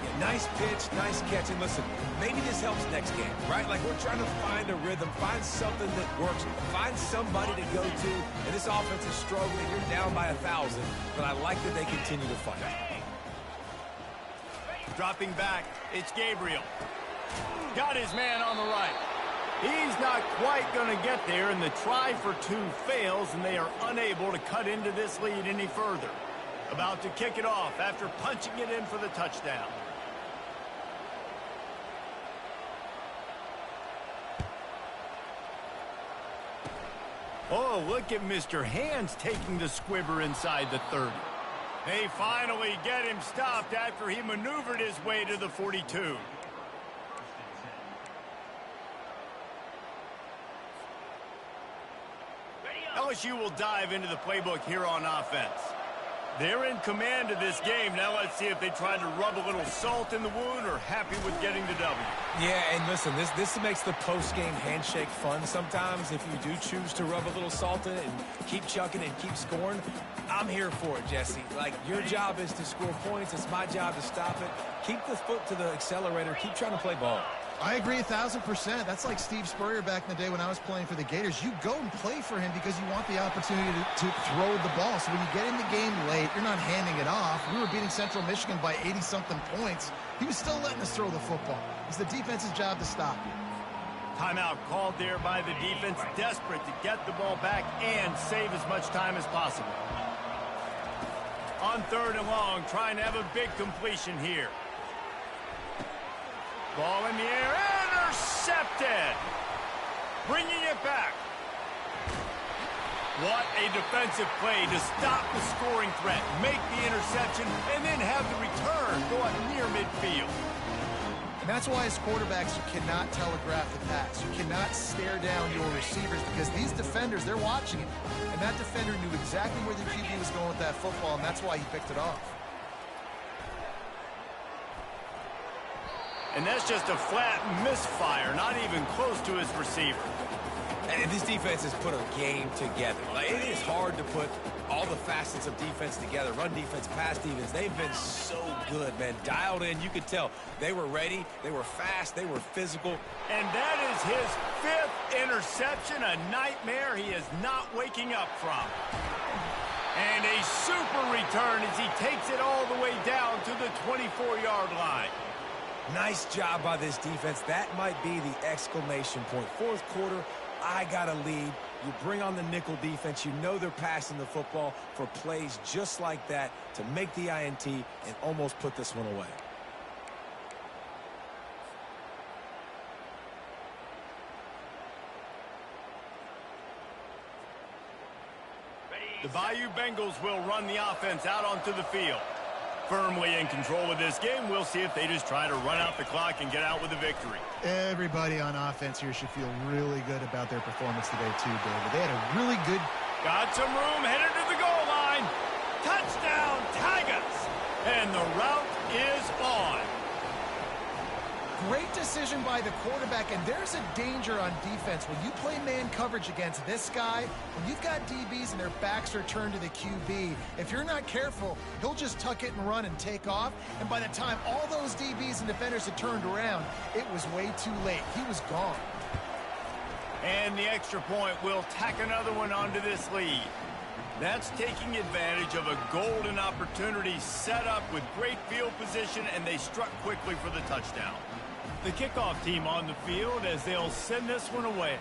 Yeah, nice pitch, nice catch. And listen, maybe this helps next game, right? Like, we're trying to find a rhythm, find something that works, find somebody to go to. And this offense is struggling. You're down by 1,000, but I like that they continue to fight. Dropping back, it's Gabriel. Got his man on the right. He's not quite going to get there, and the try for two fails, and they are unable to cut into this lead any further. About to kick it off after punching it in for the touchdown. Oh, look at Mr. Hands taking the squibber inside the 30. They finally get him stopped after he maneuvered his way to the 42. LSU will dive into the playbook here on offense. They're in command of this game. Now let's see if they try to rub a little salt in the wound or happy with getting the W. Yeah, and listen, this makes the post-game handshake fun sometimes. If you do choose to rub a little salt in it and keep chucking and keep scoring, I'm here for it, Jesse. Like, your job is to score points. It's my job to stop it. Keep the foot to the accelerator. Keep trying to play ball. I agree 1,000%. That's like Steve Spurrier back in the day when I was playing for the Gators. You go and play for him because you want the opportunity to throw the ball. So when you get in the game late, you're not handing it off. We were beating Central Michigan by 80-something points. He was still letting us throw the football. It's the defense's job to stop. Timeout called there by the defense, desperate to get the ball back and save as much time as possible. On 3rd and long, trying to have a big completion here. Ball in the air, intercepted. Bringing it back. What a defensive play to stop the scoring threat, make the interception, and then have the return go up near midfield. And that's why as quarterbacks, you cannot telegraph the pass. You cannot stare down your receivers because these defenders, they're watching it. And that defender knew exactly where the QB was going with that football, and that's why he picked it off. And that's just a flat misfire, not even close to his receiver. And this defense has put a game together. Like, it is hard to put all the facets of defense together. Run defense, pass defense. They've been so good, man. Dialed in. You could tell they were ready. They were fast. They were physical. And that is his 5th interception, a nightmare he is not waking up from. And a super return as he takes it all the way down to the 24-yard line. Nice job by this defense. That might be the exclamation point. 4th quarter, I got a lead. You bring on the nickel defense. You know they're passing the football for plays just like that to make the INT and almost put this one away. The Bayou Bengals will run the offense out onto the field. Firmly in control of this game. We'll see if they just try to run out the clock and get out with a victory. Everybody on offense here should feel really good about their performance today too, David. They had a really good... Got some room, headed to the goal line. Touchdown, Tigers! And the route is on. Great decision by the quarterback, and there's a danger on defense. When you play man coverage against this guy, when you've got DBs and their backs are turned to the QB, if you're not careful, he'll just tuck it and run and take off, and by the time all those DBs and defenders had turned around, it was way too late. He was gone. And the extra point will tack another one onto this lead. That's taking advantage of a golden opportunity set up with great field position, and they struck quickly for the touchdown. The kickoff team on the field as they'll send this one away.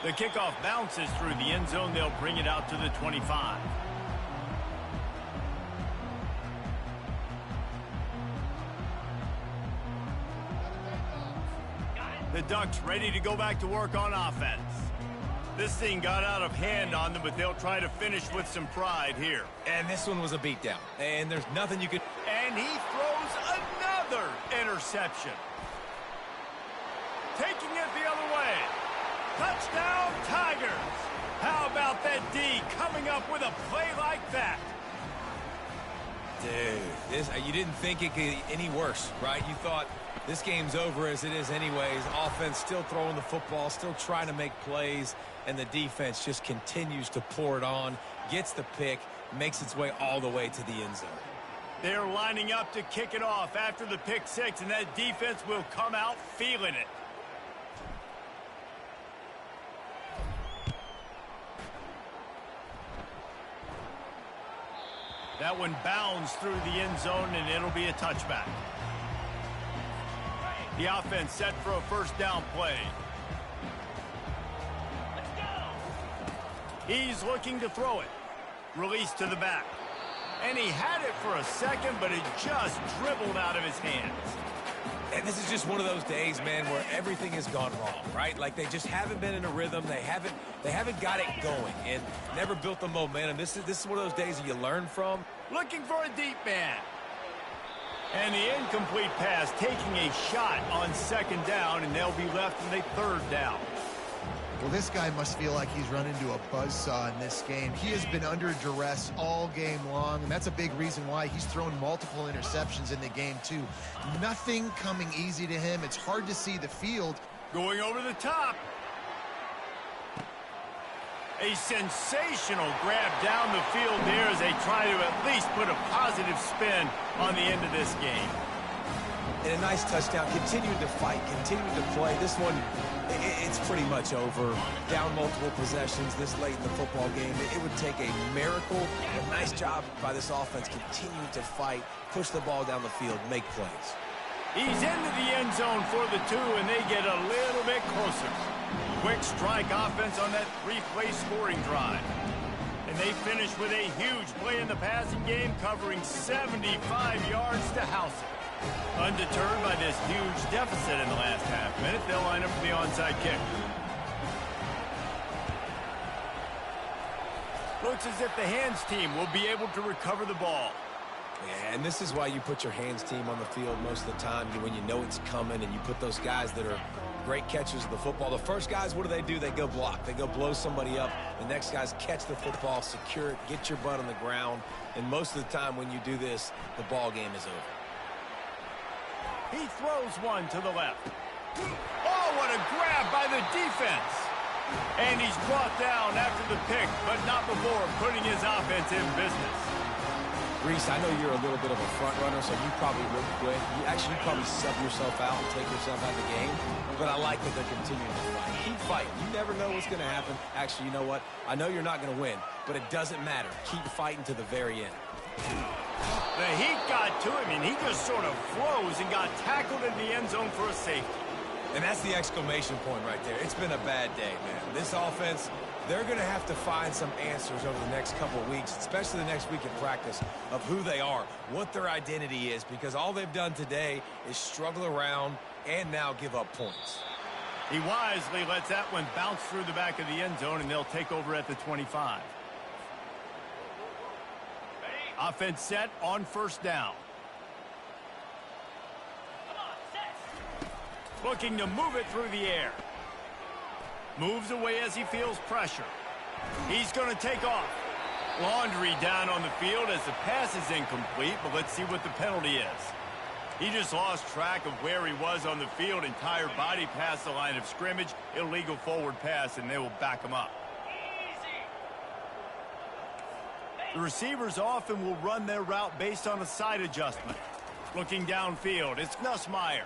The kickoff bounces through the end zone. They'll bring it out to the 25. The Ducks ready to go back to work on offense. This thing got out of hand on them, but they'll try to finish with some pride here. And this one was a beatdown. And there's nothing you could... And he throws another interception. Taking it the other way. Touchdown, Tigers. How about that D coming up with a play like that? Dude, you didn't think it could get any worse, right? You thought this game's over as it is anyways. Offense still throwing the football, still trying to make plays, and the defense just continues to pour it on, gets the pick, makes its way all the way to the end zone. They're lining up to kick it off after the pick six, and that defense will come out feeling it. That one bounds through the end zone, and it'll be a touchback. The offense set for a first down play. Let's go. He's looking to throw it. Release to the back. And he had it for a second, but it just dribbled out of his hands. And this is just one of those days, man, where everything has gone wrong, right? Like they just haven't been in a rhythm. They haven't got it going and never built the momentum. This is one of those days that you learn from. Looking for a deep man. And the incomplete pass taking a shot on second down, and they'll be left with a third down. Well, this guy must feel like he's run into a buzzsaw in this game. He has been under duress all game long, and that's a big reason why he's thrown multiple interceptions in the game, too. Nothing coming easy to him. It's hard to see the field. Going over the top. A sensational grab down the field there as they try to at least put a positive spin on the end of this game. And a nice touchdown. Continuing to fight, continuing to play. This one, it's pretty much over. Down multiple possessions this late in the football game. It would take a miracle. A nice job by this offense continuing to fight, push the ball down the field, make plays. He's into the end zone for the two, and they get a little bit closer. Quick strike offense on that three-play scoring drive. And they finish with a huge play in the passing game, covering 75 yards to house it. Undeterred by this huge deficit in the last half minute, they'll line up for the onside kick. Looks as if the hands team will be able to recover the ball. Yeah, and this is why you put your hands team on the field most of the time, when you know it's coming, and you put those guys that are great catchers of the football. The first guys, what do? They go block. They go blow somebody up. The next guys catch the football, secure it, get your butt on the ground. And most of the time when you do this, the ball game is over. He throws one to the left. Oh, what a grab by the defense. And he's brought down after the pick, but not before putting his offense in business. Reese, I know you're a little bit of a front runner, so you probably would quit. You probably sub yourself out and take yourself out of the game. But I like that they're continuing to fight. Keep fighting. You never know what's going to happen. Actually, you know what? I know you're not going to win, but it doesn't matter. Keep fighting to the very end. The heat got to him, and he just sort of froze and got tackled in the end zone for a safety. And that's the exclamation point right there. It's been a bad day, man. This offense, they're going to have to find some answers over the next couple of weeks, especially the next week in practice, of who they are, what their identity is, because all they've done today is struggle around and now give up points. He wisely lets that one bounce through the back of the end zone, and they'll take over at the 25. Offense set on first down. Looking to move it through the air. Moves away as he feels pressure. He's going to take off. Laundry down on the field as the pass is incomplete, but let's see what the penalty is. He just lost track of where he was on the field. Entire body past the line of scrimmage. Illegal forward pass, and they will back him up. The receivers often will run their route based on a side adjustment. Looking downfield, it's Nussmeier.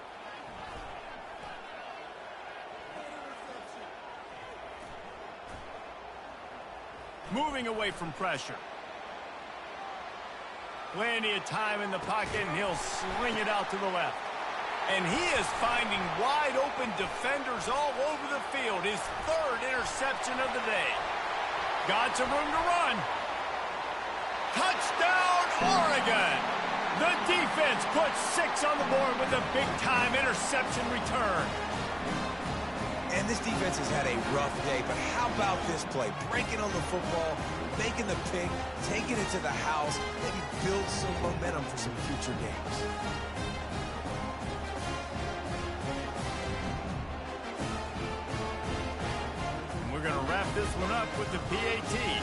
Moving away from pressure. Plenty of time in the pocket, and he'll sling it out to the left. And he is finding wide open defenders all over the field. His third interception of the day. Got some room to run. Touchdown, Oregon! The defense puts 6 on the board with a big-time interception return. And this defense has had a rough day, but how about this play? Breaking on the football, making the pick, taking it to the house, maybe build some momentum for some future games. And we're going to wrap this one up with the PAT.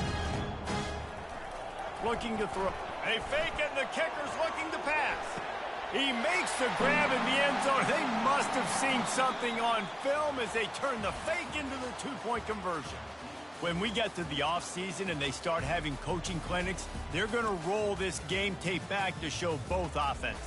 Looking to throw. They fake it, and the kicker's looking to pass. He makes the grab in the end zone. They must have seen something on film as they turn the fake into the two-point conversion. When we get to the offseason and they start having coaching clinics, they're going to roll this game tape back to show both offenses.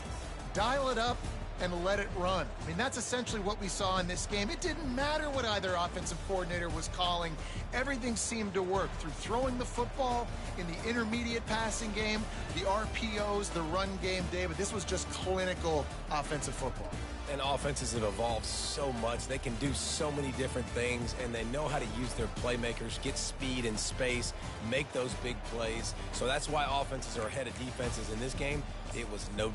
Dial it up and let it run. I mean, that's essentially what we saw in this game. It didn't matter what either offensive coordinator was calling. Everything seemed to work through throwing the football in the intermediate passing game, the RPOs, the run game, David. This was just clinical offensive football. And offenses have evolved so much. They can do so many different things, and they know how to use their playmakers, get speed and space, make those big plays. So that's why offenses are ahead of defenses in this game. It was no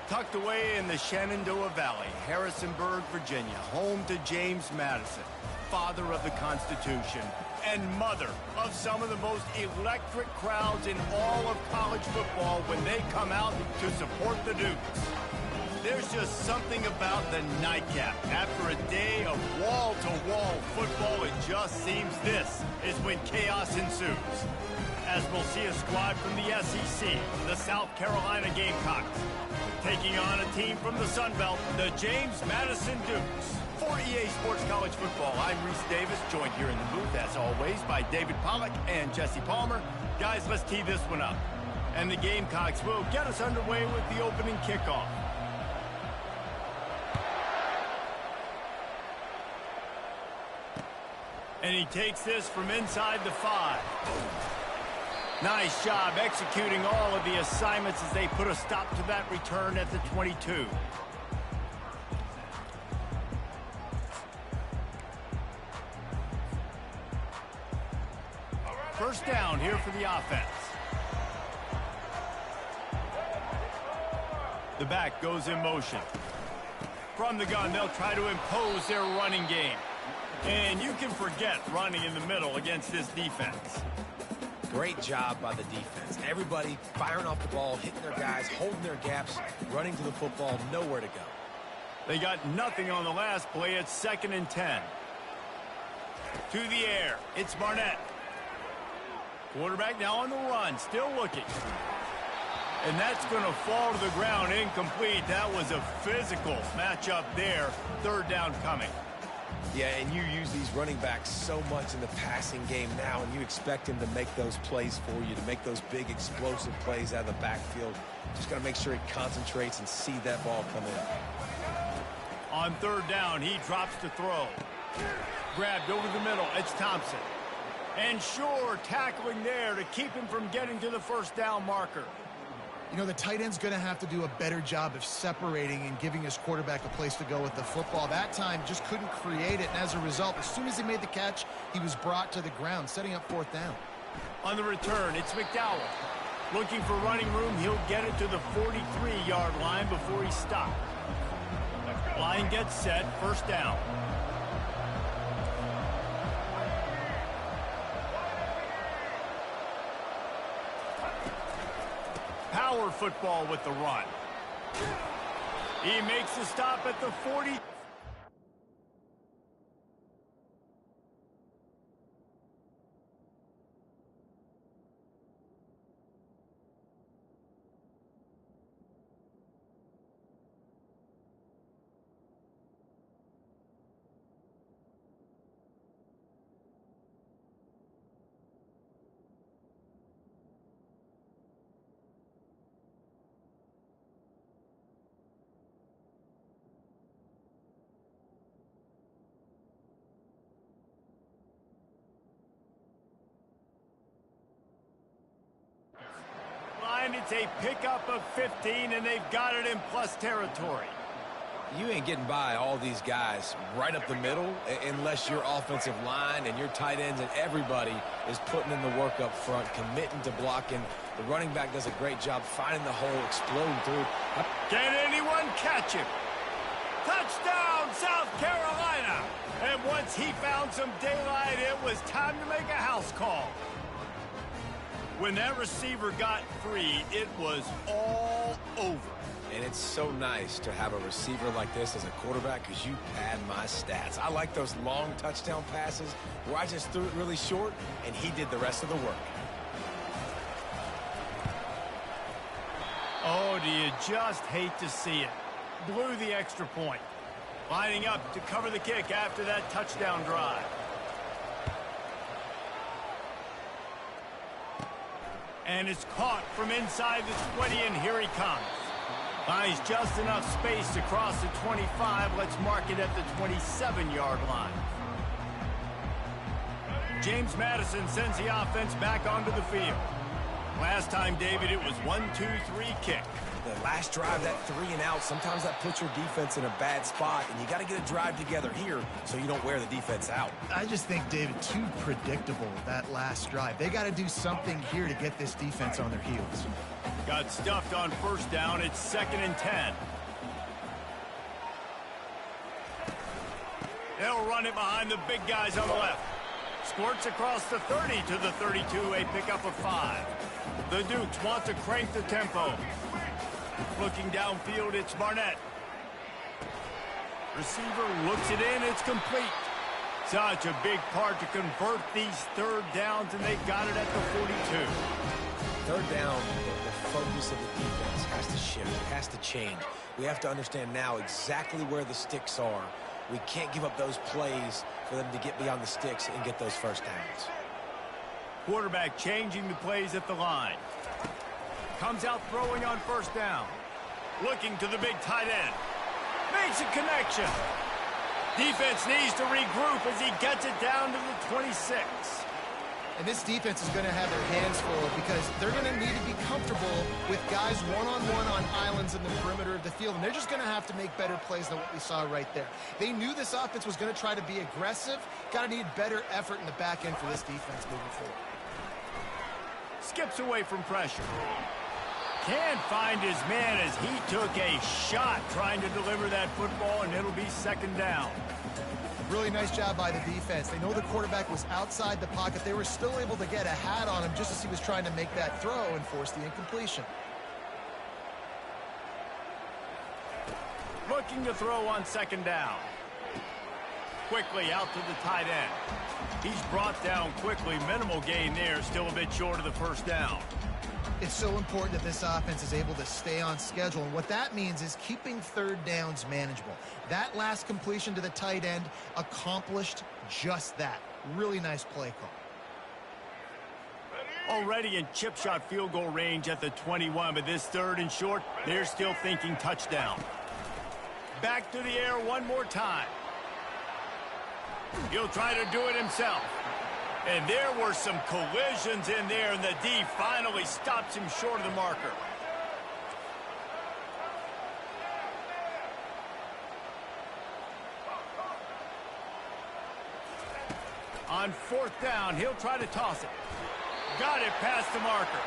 Tucked away in the Shenandoah Valley, Harrisonburg, Virginia, home to James Madison, father of the Constitution, and mother of some of the most electric crowds in all of college football when they come out to support the Dukes. There's just something about the nightcap. After a day of wall-to-wall football, it just seems this is when chaos ensues. As we'll see a squad from the SEC, the South Carolina Gamecocks, taking on a team from the Sun Belt, the James Madison Dukes. For EA Sports College Football, I'm Reese Davis, joined here in the booth, as always, by David Pollack and Jesse Palmer. Guys, let's tee this one up. And the Gamecocks will get us underway with the opening kickoff. And he takes this from inside the 5. Nice job executing all of the assignments as they put a stop to that return at the 22. First down here for the offense. The back goes in motion. From the gun, they'll try to impose their running game. And you can forget running in the middle against this defense. Great job by the defense. Everybody firing off the ball, hitting their guys, holding their gaps, running to the football, nowhere to go. They got nothing on the last play. It's 2nd and 10. To the air. It's Barnett. Quarterback now on the run, still looking. And that's going to fall to the ground incomplete. That was a physical matchup there. 3rd down coming. Yeah, and you use these running backs so much in the passing game now, and you expect him to make those plays for you, to make those big explosive plays out of the backfield. Just got to make sure he concentrates and see that ball come in. On 3rd down, he drops to throw. Grabbed over the middle. It's Thompson. And sure, tackling there to keep him from getting to the 1st down marker. You know, the tight end's going to have to do a better job of separating and giving his quarterback a place to go with the football. That time just couldn't create it, and as a result, as soon as he made the catch, he was brought to the ground, setting up 4th down. On the return, it's McDowell. Looking for running room, he'll get it to the 43-yard line before he stopped. Line gets set, 1st down. Power football with the run. He makes the stop at the 40. It's a pickup of 15, and they've got it in plus territory. You ain't getting by all these guys right up the middle unless your offensive line and your tight ends and everybody is putting in the work up front, committing to blocking. The running back does a great job finding the hole, exploding through. Can anyone catch him? Touchdown, South Carolina! And once he found some daylight, it was time to make a house call. When that receiver got free, it was all over. And it's so nice to have a receiver like this as a quarterback because you pad my stats. I like those long touchdown passes where I just threw it really short and he did the rest of the work. Oh, do you just hate to see it? Blew the extra point. Lining up to cover the kick after that touchdown drive. And it's caught from inside the 20, and here he comes. Finds just enough space to cross the 25. Let's mark it at the 27-yard line. James Madison sends the offense back onto the field. Last time, David, it was 1-2-3 kick. The last drive, that 3 and out, sometimes that puts your defense in a bad spot, and you got to get a drive together here so you don't wear the defense out. I just think, David, too predictable, that last drive. They got to do something here to get this defense on their heels. Got stuffed on first down. It's 2nd and 10. They'll run it behind the big guys on the left. Squirts across the 30 to the 32, a pickup of 5. The Dukes want to crank the tempo. Looking downfield, it's Barnett. Receiver looks it in, it's complete. Such a big part to convert these third downs, and they got it at the 42. Third down, the focus of the defense has to shift. It has to change. We have to understand now exactly where the sticks are. We can't give up those plays for them to get beyond the sticks and get those first downs. Quarterback changing the plays at the line. Comes out throwing on first down. Looking to the big tight end. Makes a connection. Defense needs to regroup as he gets it down to the 26. And this defense is going to have their hands full because they're going to need to be comfortable with guys one-on-one on islands in the perimeter of the field. And they're just going to have to make better plays than what we saw right there. They knew this offense was going to try to be aggressive. Got to need better effort in the back end for this defense moving forward. Skips away from pressure. Can't find his man as he took a shot trying to deliver that football, and it'll be 2nd down. Really nice job by the defense. They know the quarterback was outside the pocket. They were still able to get a hat on him just as he was trying to make that throw and force the incompletion. Looking to throw on 2nd down. Quickly out to the tight end. He's brought down quickly. Minimal gain there. Still a bit short of the first down. It's so important that this offense is able to stay on schedule. And what that means is keeping third downs manageable. That last completion to the tight end accomplished just that. Really nice play call. Already in chip shot field goal range at the 21, but this 3rd and short, they're still thinking touchdown. Back to the air one more time. He'll try to do it himself. And there were some collisions in there, and the D finally stops him short of the marker. On 4th down, he'll try to toss it. Got it past the marker.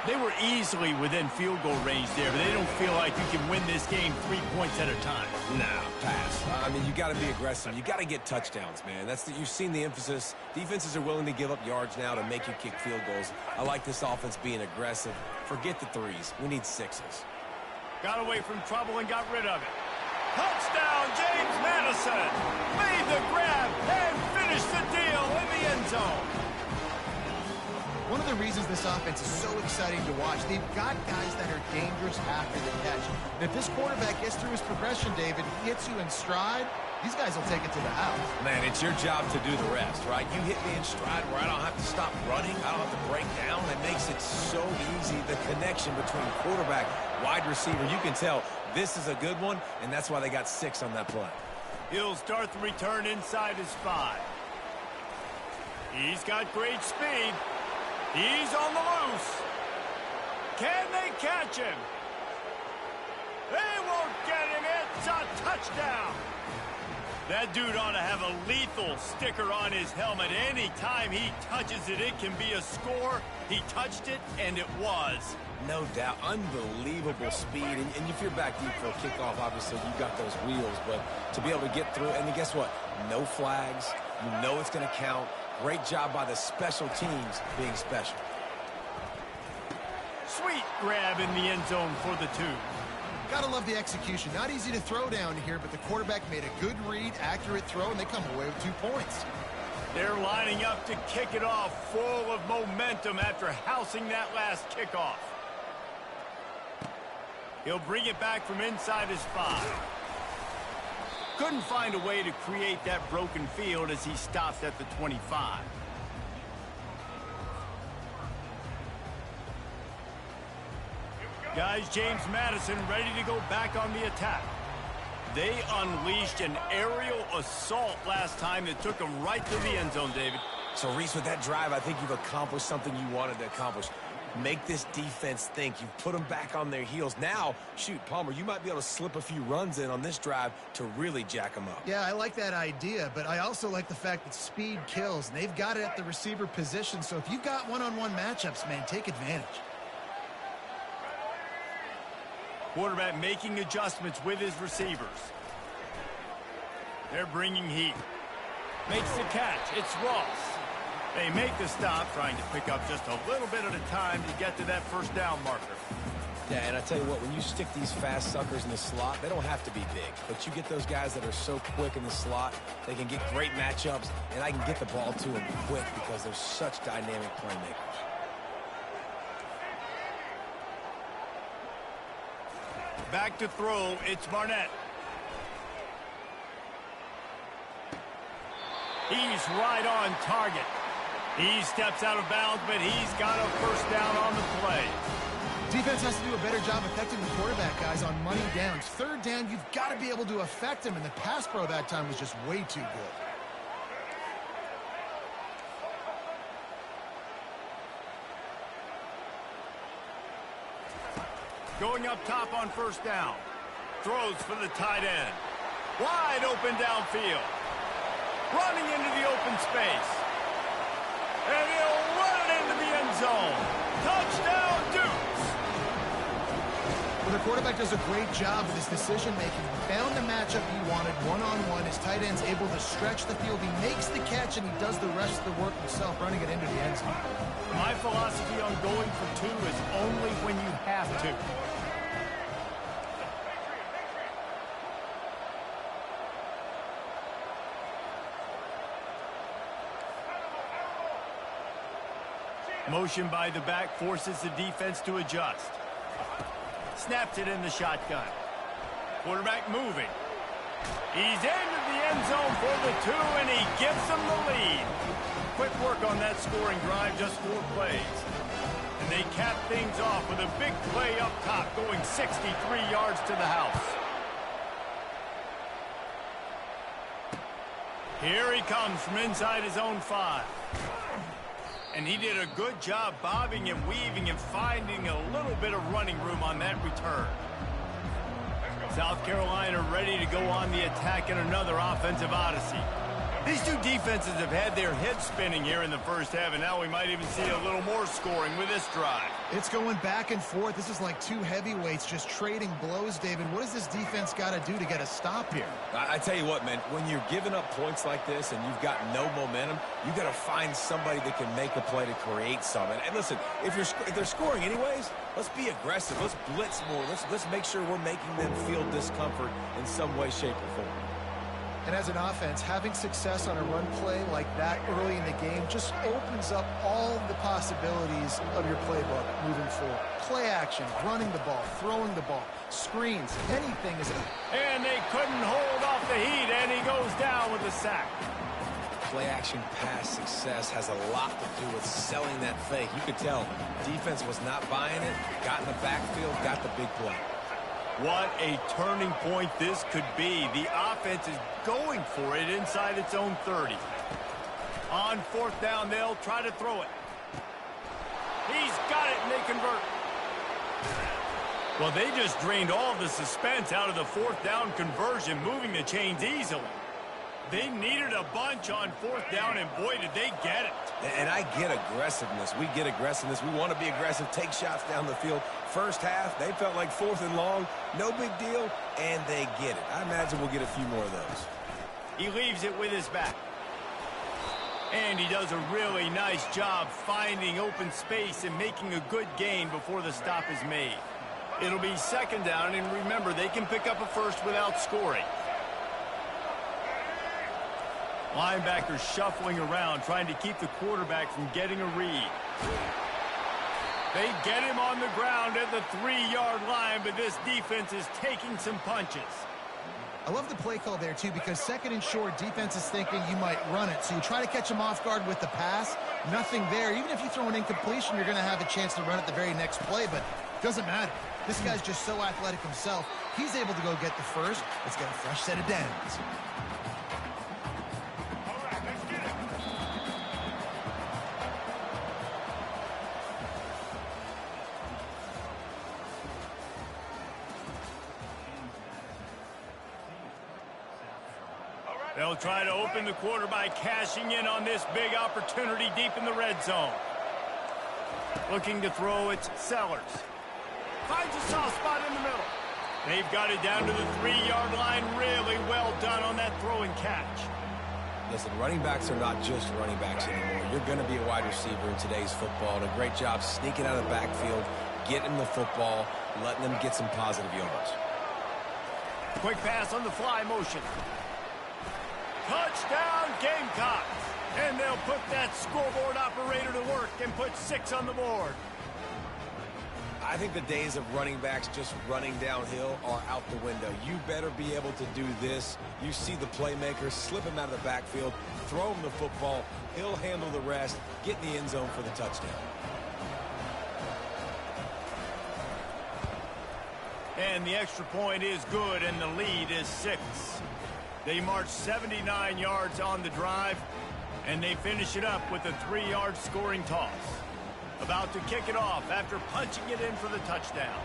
They were easily within field goal range there, but they don't feel like you can win this game 3 points at a time. No, pass. I mean, you got to be aggressive. You got to get touchdowns, man. You've seen the emphasis. Defenses are willing to give up yards now to make you kick field goals. I like this offense being aggressive. Forget the 3s. We need 6s. Got away from trouble and got rid of it. Touchdown, James Madison. Made the grab and finished the deal in the end zone. One of the reasons this offense is so exciting to watch, they've got guys that are dangerous after the catch. And if this quarterback gets through his progression, David, gets you in stride, these guys will take it to the house. Man, it's your job to do the rest, right? You hit me in stride where I don't have to stop running. I don't have to break down. It makes it so easy, the connection between quarterback, wide receiver. You can tell this is a good one, and that's why they got 6 on that play. He'll start the return inside his 5. He's got great speed. He's on the loose. Can they catch him? They won't get him. It's a touchdown. That dude ought to have a lethal sticker on his helmet. Anytime he touches it, it can be a score. He touched it, and it was. No doubt. Unbelievable speed. And if you're back deep for a kickoff, obviously you got those wheels. But to be able to get through, and then guess what? No flags. You know it's going to count. Great job by the special teams being special. Sweet grab in the end zone for the 2. Gotta love the execution. Not easy to throw down here, but the quarterback made a good read, accurate throw, and they come away with 2 points. They're lining up to kick it off, full of momentum after housing that last kickoff. He'll bring it back from inside his 5. Couldn't find a way to create that broken field as he stopped at the 25. Guys, James Madison ready to go back on the attack. They unleashed an aerial assault last time that took them right to the end zone, David. So, Reese, with that drive, I think you've accomplished something you wanted to accomplish. Make this defense think. You've put them back on their heels. Now, shoot, Palmer, you might be able to slip a few runs in on this drive to really jack them up. Yeah, I like that idea, but I also like the fact that speed kills, and they've got it at the receiver position, so if you've got one-on-one matchups, man, take advantage. Quarterback making adjustments with his receivers. They're bringing heat. Makes the catch. It's Ross. They make the stop, trying to pick up just a little bit at a time to get to that first down marker. Yeah, and I tell you what, when you stick these fast suckers in the slot, they don't have to be big. But you get those guys that are so quick in the slot, they can get great matchups, and I can get the ball to them quick because they're such dynamic playmakers. Back to throw, it's Barnett. He's right on target. He steps out of bounds, but he's got a first down on the play. Defense has to do a better job affecting the quarterback, guys, on money downs. Third down, you've got to be able to affect him, and the pass pro that time was just way too good. Going up top on first down. Throws for the tight end. Wide open downfield. Running into the open space. And he'll run it into the end zone. Touchdown, Dukes! Well, the quarterback does a great job with his decision-making. He found the matchup he wanted one-on-one. His tight end's able to stretch the field. He makes the catch, and he does the rest of the work himself, running it into the end zone. My philosophy on going for two is only when you have to. Motion by the back forces the defense to adjust. Snaps it in the shotgun. Quarterback moving. He's into the end zone for the two, and he gives them the lead. Quick work on that scoring drive, just 4 plays. And they cap things off with a big play up top, going 63 yards to the house. Here he comes from inside his own 5. And he did a good job bobbing and weaving and finding a little bit of running room on that return. South Carolina ready to go on the attack in another offensive odyssey. These two defenses have had their heads spinning here in the first half, and now we might even see a little more scoring with this drive. It's going back and forth. This is like two heavyweights just trading blows, David. What does this defense got to do to get a stop here? I tell you what, man, when you're giving up points like this and you've got no momentum, you got to find somebody that can make a play to create something. And listen, if they're scoring anyways, let's be aggressive. Let's blitz more. Let's make sure we're making them feel discomfort in some way, shape, or form. And as an offense, having success on a run play like that early in the game just opens up all the possibilities of your playbook moving forward. Play action, running the ball, throwing the ball, screens, anything is enough. And they couldn't hold off the heat, and he goes down with a sack. Play action pass success has a lot to do with selling that fake. You could tell defense was not buying it, got in the backfield, got the big play. What a turning point this could be. The offense is going for it inside its own 30. On fourth down, they'll try to throw it. He's got it, and they convert. Well, they just drained all the suspense out of the fourth down conversion, moving the chains easily. They needed a bunch on fourth down, and boy, did they get it. And I get aggressiveness. We get aggressiveness. We want to be aggressive, take shots down the field. First half, they felt like 4th and long. No big deal, and they get it. I imagine we'll get a few more of those. He leaves it with his back. And he does a really nice job finding open space and making a good gain before the stop is made. It'll be second down, and remember, they can pick up a first without scoring. Linebackers shuffling around, trying to keep the quarterback from getting a read. They get him on the ground at the 3-yard line, but this defense is taking some punches. I love the play call there, too, because second and short, defense is thinking you might run it. So you try to catch him off guard with the pass. Nothing there. Even if you throw an incompletion, you're going to have a chance to run it the very next play, but it doesn't matter. This guy's just so athletic himself. He's able to go get the first. Let's get a fresh set of downs. They'll try to open the quarter by cashing in on this big opportunity deep in the red zone. Looking to throw, it's Sellers. Finds a soft spot in the middle. They've got it down to the 3-yard line. Really well done on that throw and catch. Listen, running backs are not just running backs anymore. You're going to be a wide receiver in today's football. And a great job sneaking out of the backfield, getting the football, letting them get some positive yards. Quick pass on the fly motion. Touchdown, Gamecocks. And they'll put that scoreboard operator to work and put 6 on the board. I think the days of running backs just running downhill are out the window. You better be able to do this. You see the playmaker, slip him out of the backfield, throw him the football. He'll handle the rest, get in the end zone for the touchdown. And the extra point is good, and the lead is 6. They march 79 yards on the drive, and they finish it up with a 3-yard scoring toss. About to kick it off after punching it in for the touchdown.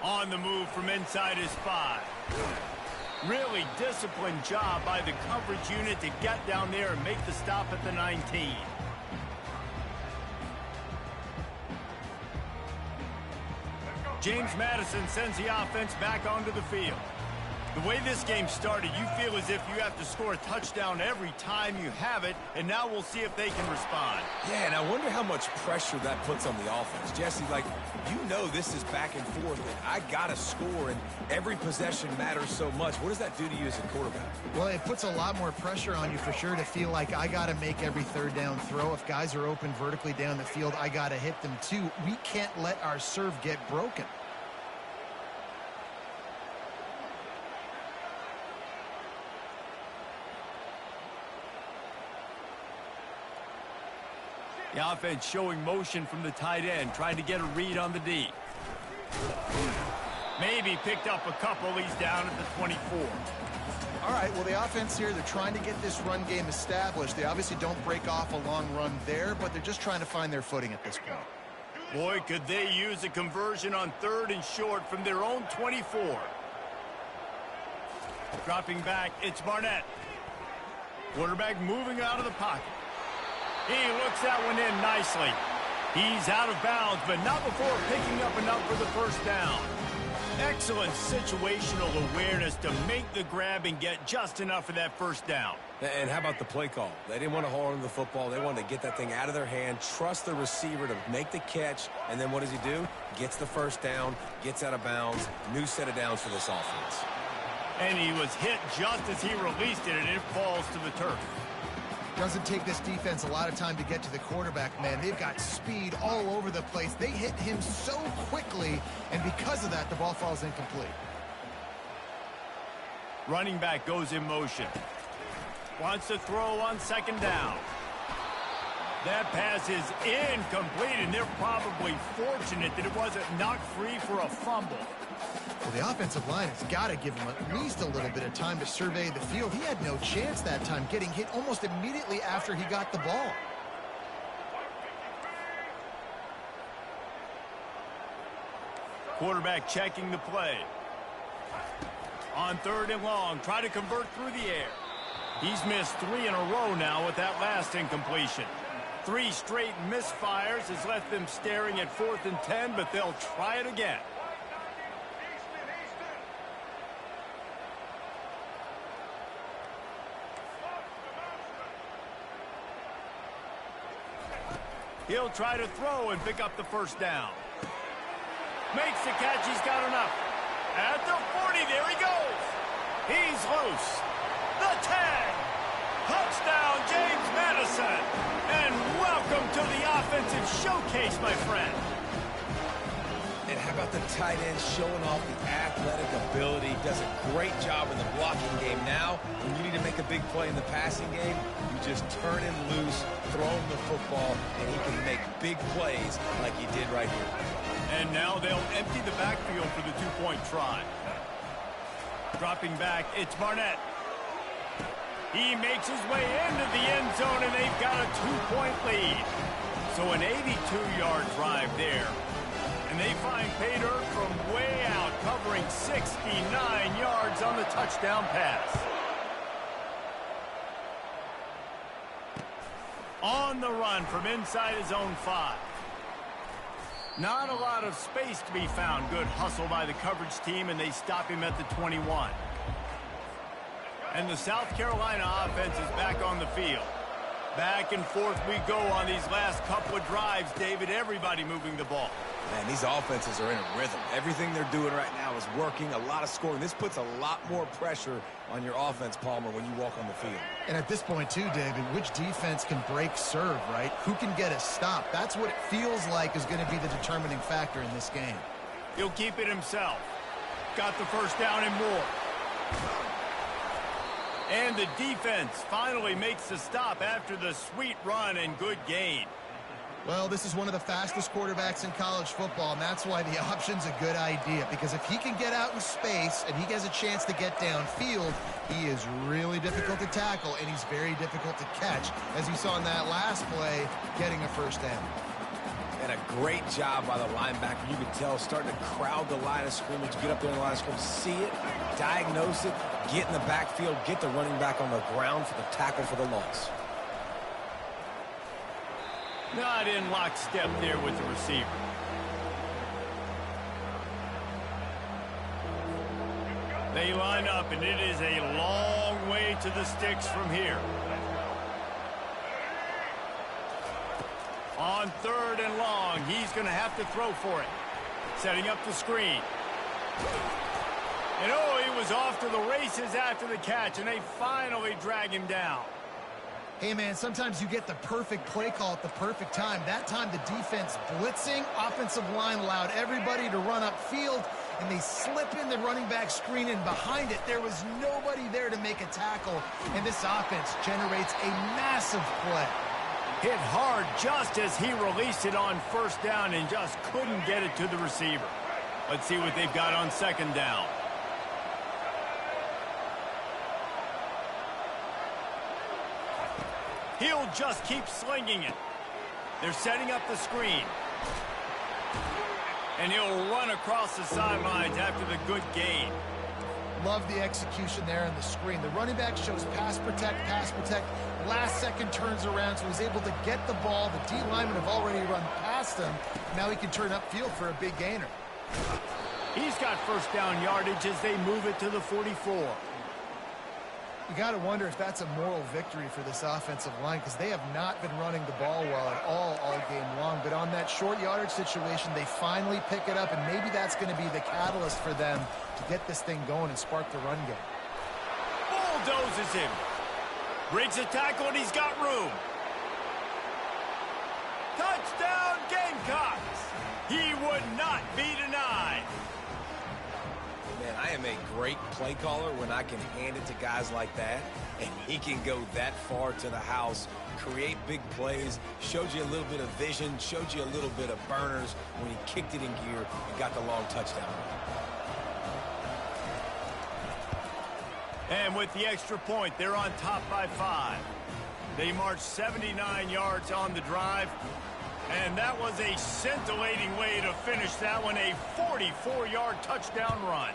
On the move from inside his 5. Really disciplined job by the coverage unit to get down there and make the stop at the 19. James Madison sends the offense back onto the field. The way this game started, you feel as if you have to score a touchdown every time you have it, and now we'll see if they can respond. Yeah, and I wonder how much pressure that puts on the offense. Jesse, this is back and forth, and I got to score, and every possession matters so much. What does that do to you as a quarterback? Well, it puts a lot more pressure on you for sure to feel like I got to make every third down throw. If guys are open vertically down the field, I got to hit them too. We can't let our serve get broken. The offense showing motion from the tight end, trying to get a read on the D. Maybe picked up a couple. He's down at the 24. All right, well, the offense here, they're trying to get this run game established. They obviously don't break off a long run there, but they're just trying to find their footing at this point. Boy, could they use a conversion on 3rd and short from their own 24. Dropping back, it's Barnett. Quarterback moving out of the pocket. He looks that one in nicely. He's out of bounds, but not before picking up enough for the first down. Excellent situational awareness to make the grab and get just enough for that first down. And how about the play call? They didn't want to hold on to the football. They wanted to get that thing out of their hand, trust the receiver to make the catch, and then what does he do? Gets the first down, gets out of bounds, new set of downs for this offense. And he was hit just as he released it, and it falls to the turf. Doesn't take this defense a lot of time to get to the quarterback, man. They've got speed all over the place. They hit him so quickly, and because of that, the ball falls incomplete. Running back goes in motion. Wants to throw on 2nd down. That pass is incomplete, and they're probably fortunate that it wasn't knocked free for a fumble. Well, the offensive line has got to give him at least a little bit of time to survey the field. He had no chance that time, getting hit almost immediately after he got the ball. Quarterback checking the play. On 3rd and long, try to convert through the air. He's missed 3 in a row now with that last incompletion. 3 straight misfires has left them staring at 4th and 10, but they'll try it again. He'll try to throw and pick up the first down. Makes the catch. He's got enough. At the 40, there he goes. He's loose. The 10. Touchdown, James Madison. And welcome to the offensive showcase, my friend. And how about the tight end showing off the athletic ability? Does a great job in the blocking game. Now, when you need to make a big play in the passing game, you just turn him loose, throw him the football, and he can make big plays like he did right here. And now they'll empty the backfield for the 2-point try. Dropping back, it's Barnett. He makes his way into the end zone, and they've got a 2-point lead. So an 82-yard drive there. And And they find pay dirt from way out, covering 69 yards on the touchdown pass. On the run from inside his own 5. Not a lot of space to be found. Good hustle by the coverage team, and they stop him at the 21. And the South Carolina offense is back on the field. Back and forth we go on these last couple of drives, David. Everybody moving the ball. Man, these offenses are in a rhythm. Everything they're doing right now is working, a lot of scoring. This puts a lot more pressure on your offense, Palmer, when you walk on the field. And at this point, too, David, which defense can break serve, right? Who can get a stop? That's what it feels like is going to be the determining factor in this game. He'll keep it himself. Got the first down and more. And the defense finally makes the stop after the sweet run and good gain. Well, this is one of the fastest quarterbacks in college football, and that's why the option's a good idea. Because if he can get out in space and he has a chance to get downfield, he is really difficult to tackle, and he's very difficult to catch. As you saw in that last play, getting a first down. And a great job by the linebacker. You can tell starting to crowd the line of scrimmage, get up there in the line of scrimmage, see it, diagnose it, get in the backfield, get the running back on the ground for the tackle for the loss. Not in lockstep there with the receiver. They line up, and it is a long way to the sticks from here. On 3rd and long, he's going to have to throw for it. Setting up the screen. And oh, he was off to the races after the catch, and they finally drag him down. Hey, man, sometimes you get the perfect play call at the perfect time. That time the defense blitzing, offensive line allowed everybody to run upfield, and they slip in the running back screen, and behind it there was nobody there to make a tackle, and this offense generates a massive play. Hit hard just as he released it on 1st down and just couldn't get it to the receiver. Let's see what they've got on 2nd down. He'll just keep slinging it. They're setting up the screen. And he'll run across the sidelines after the good gain. Love the execution there on the screen. The running back shows pass protect, last second turns around, so he's able to get the ball. The D linemen have already run past him. Now he can turn upfield for a big gainer. He's got 1st down yardage as they move it to the 44. You got to wonder if that's a moral victory for this offensive line, because they have not been running the ball well at all game long. But on that short yardage situation, they finally pick it up, and maybe that's going to be the catalyst for them to get this thing going and spark the run game. Bulldozes him. Breaks a tackle, and he's got room. Touchdown, Gamecocks! He would not be denied. Man, I am a great play caller when I can hand it to guys like that, and he can go that far to the house, create big plays, showed you a little bit of vision, showed you a little bit of burners when he kicked it in gear and got the long touchdown. And with the extra point, they're on top by 5. They marched 79 yards on the drive, and that was a scintillating way to finish that one, a 44-yard touchdown run.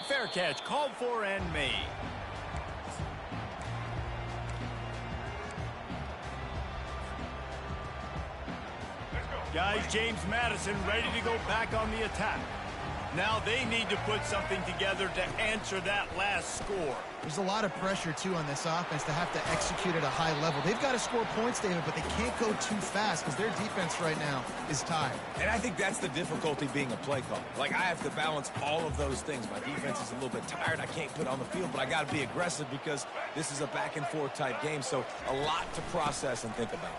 Fair catch, called for and made. Guys, James Madison ready to go back on the attack. Now they need to put something together to answer that last score. There's a lot of pressure, too, on this offense to have to execute at a high level. They've got to score points, David, but they can't go too fast because their defense right now is tired. And I think that's the difficulty being a play caller. Like, I have to balance all of those things. My defense is a little bit tired. I can't put on the field, but I got to be aggressive because this is a back-and-forth type game, so a lot to process and think about.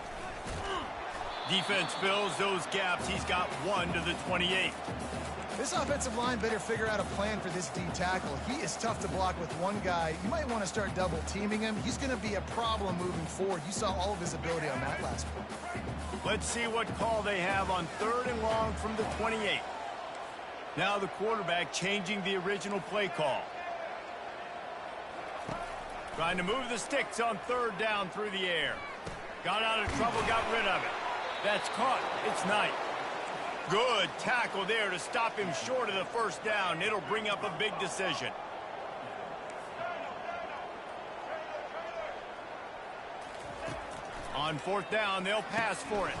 Defense fills those gaps. He's got 1 to the 28. This offensive line better figure out a plan for this D tackle. He is tough to block with one guy. You might want to start double teaming him. He's going to be a problem moving forward. You saw all of his ability on that last one. Let's see what call they have on 3rd and long from the 28. Now the quarterback changing the original play call. Trying to move the sticks on 3rd down through the air. Got out of trouble, got rid of it. That's caught. It's Knight. Good tackle there to stop him short of the first down. It'll bring up a big decision. On fourth down, they'll pass for it.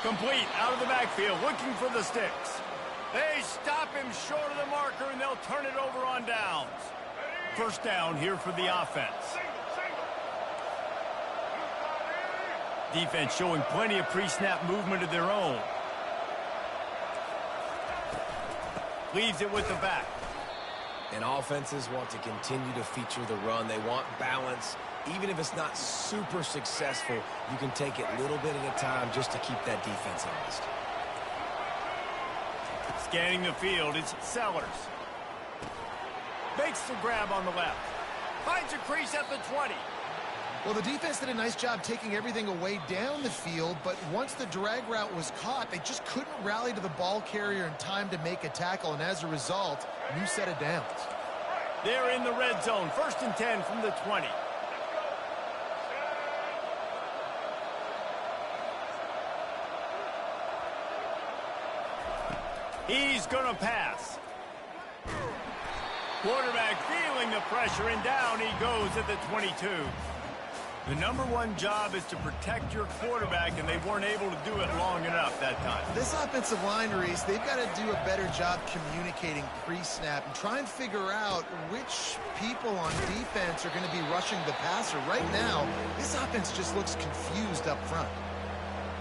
Complete out of the backfield, looking for the sticks. They stop him short of the marker, and they'll turn it over on downs. First down here for the offense. Defense showing plenty of pre-snap movement of their own. Leaves it with the back. And offenses want to continue to feature the run. They want balance. Even if it's not super successful, you can take it little bit at a time just to keep that defense honest. Scanning the field, it's Sellers. Makes the grab on the left. Finds a crease at the 20. Well, the defense did a nice job taking everything away down the field, but once the drag route was caught, they just couldn't rally to the ball carrier in time to make a tackle, and as a result, new set of downs. They're in the red zone. First and 10 from the 20. He's going to pass. Quarterback feeling the pressure, and down he goes at the 22. The number one job is to protect your quarterback, and they weren't able to do it long enough that time. This offensive line, Reese, they've got to do a better job communicating pre-snap and try and figure out which people on defense are going to be rushing the passer. Right now, this offense just looks confused up front.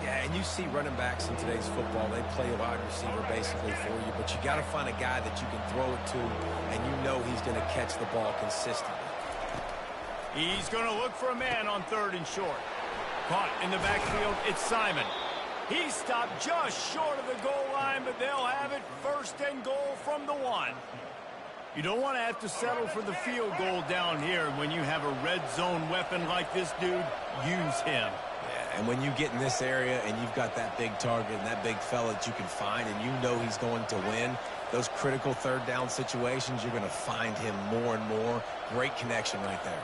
Yeah, and you see running backs in today's football, they play a wide receiver basically for you, but you got to find a guy that you can throw it to, and you know he's going to catch the ball consistently. He's going to look for a man on third and short. Caught in the backfield, it's Simon. He stopped just short of the goal line, but they'll have it first and goal from the 1. You don't want to have to settle for the field goal down here. When you have a red zone weapon like this dude, use him. Yeah, and when you get in this area and you've got that big target and that big fella that you can find and you know he's going to win, those critical third down situations, you're going to find him more and more. Great connection right there.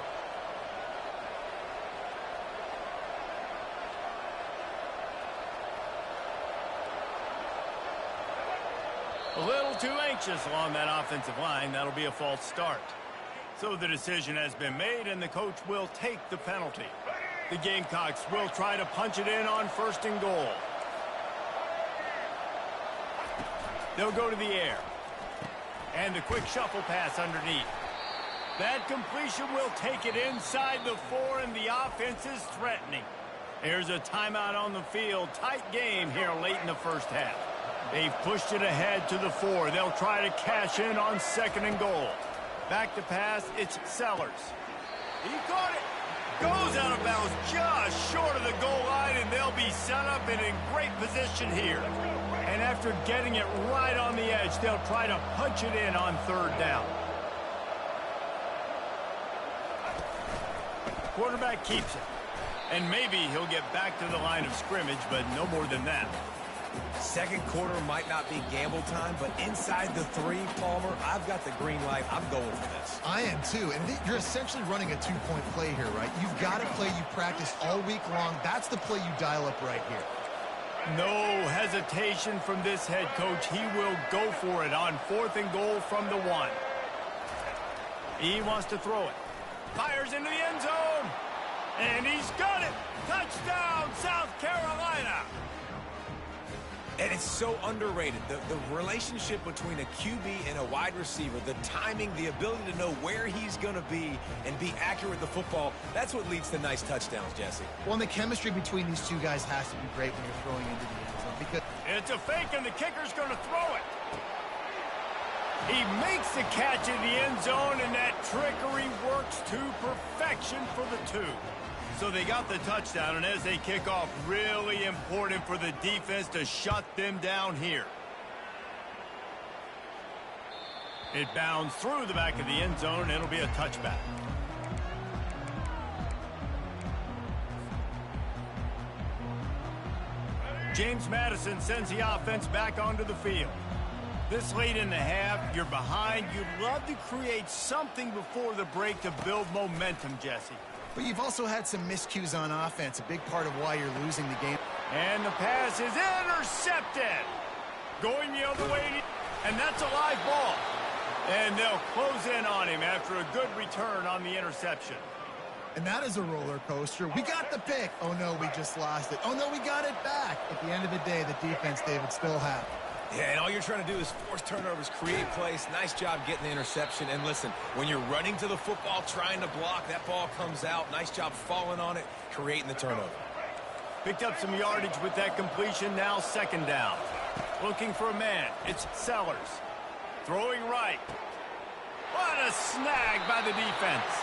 A little too anxious along that offensive line. That'll be a false start. So the decision has been made, and the coach will take the penalty. The Gamecocks will try to punch it in on first and goal. They'll go to the air. And the quick shuffle pass underneath. That completion will take it inside the 4, and the offense is threatening. There's a timeout on the field. Tight game here late in the first half. They've pushed it ahead to the 4. They'll try to cash in on second and goal. Back to pass, it's Sellers. He caught it. Goes out of bounds just short of the goal line, and they'll be set up and in great position here. And after getting it right on the edge, they'll try to punch it in on third down. Quarterback keeps it. And maybe he'll get back to the line of scrimmage, but no more than that. Second quarter might not be gamble time, but inside the 3, Palmer, I've got the green light. I'm going for this. I am too, and you're essentially running a 2-point play here, right? You've got a play you practice all week long. That's the play you dial up right here. No hesitation from this head coach. He will go for it on fourth and goal from the 1. He wants to throw it. Fires into the end zone. And he's got it. Touchdown, South Carolina. And it's so underrated. The relationship between a QB and a wide receiver, the timing, the ability to know where he's going to be and be accurate with the football, that's what leads to nice touchdowns, Jesse. Well, and the chemistry between these two guys has to be great when you're throwing into the end zone. Because it's a fake, and the kicker's going to throw it. He makes the catch in the end zone, and that trickery works to perfection for the 2. So they got the touchdown, and as they kick off, really important for the defense to shut them down here. It bounds through the back of the end zone, and it'll be a touchback. James Madison sends the offense back onto the field. This late in the half, you're behind. You'd love to create something before the break to build momentum, Jesse. But you've also had some miscues on offense, a big part of why you're losing the game. And the pass is intercepted. Going the other way, and that's a live ball. And they'll close in on him after a good return on the interception. And that is a roller coaster. We got the pick. Oh, no, we just lost it. Oh, no, we got it back. At the end of the day, the defense, David, still have it. Yeah, and all you're trying to do is force turnovers, create plays. Nice job getting the interception. And listen, when you're running to the football, trying to block, that ball comes out. Nice job falling on it, creating the turnover. Picked up some yardage with that completion. Now second down. Looking for a man. It's Sellers. Throwing right. What a snag by the defense.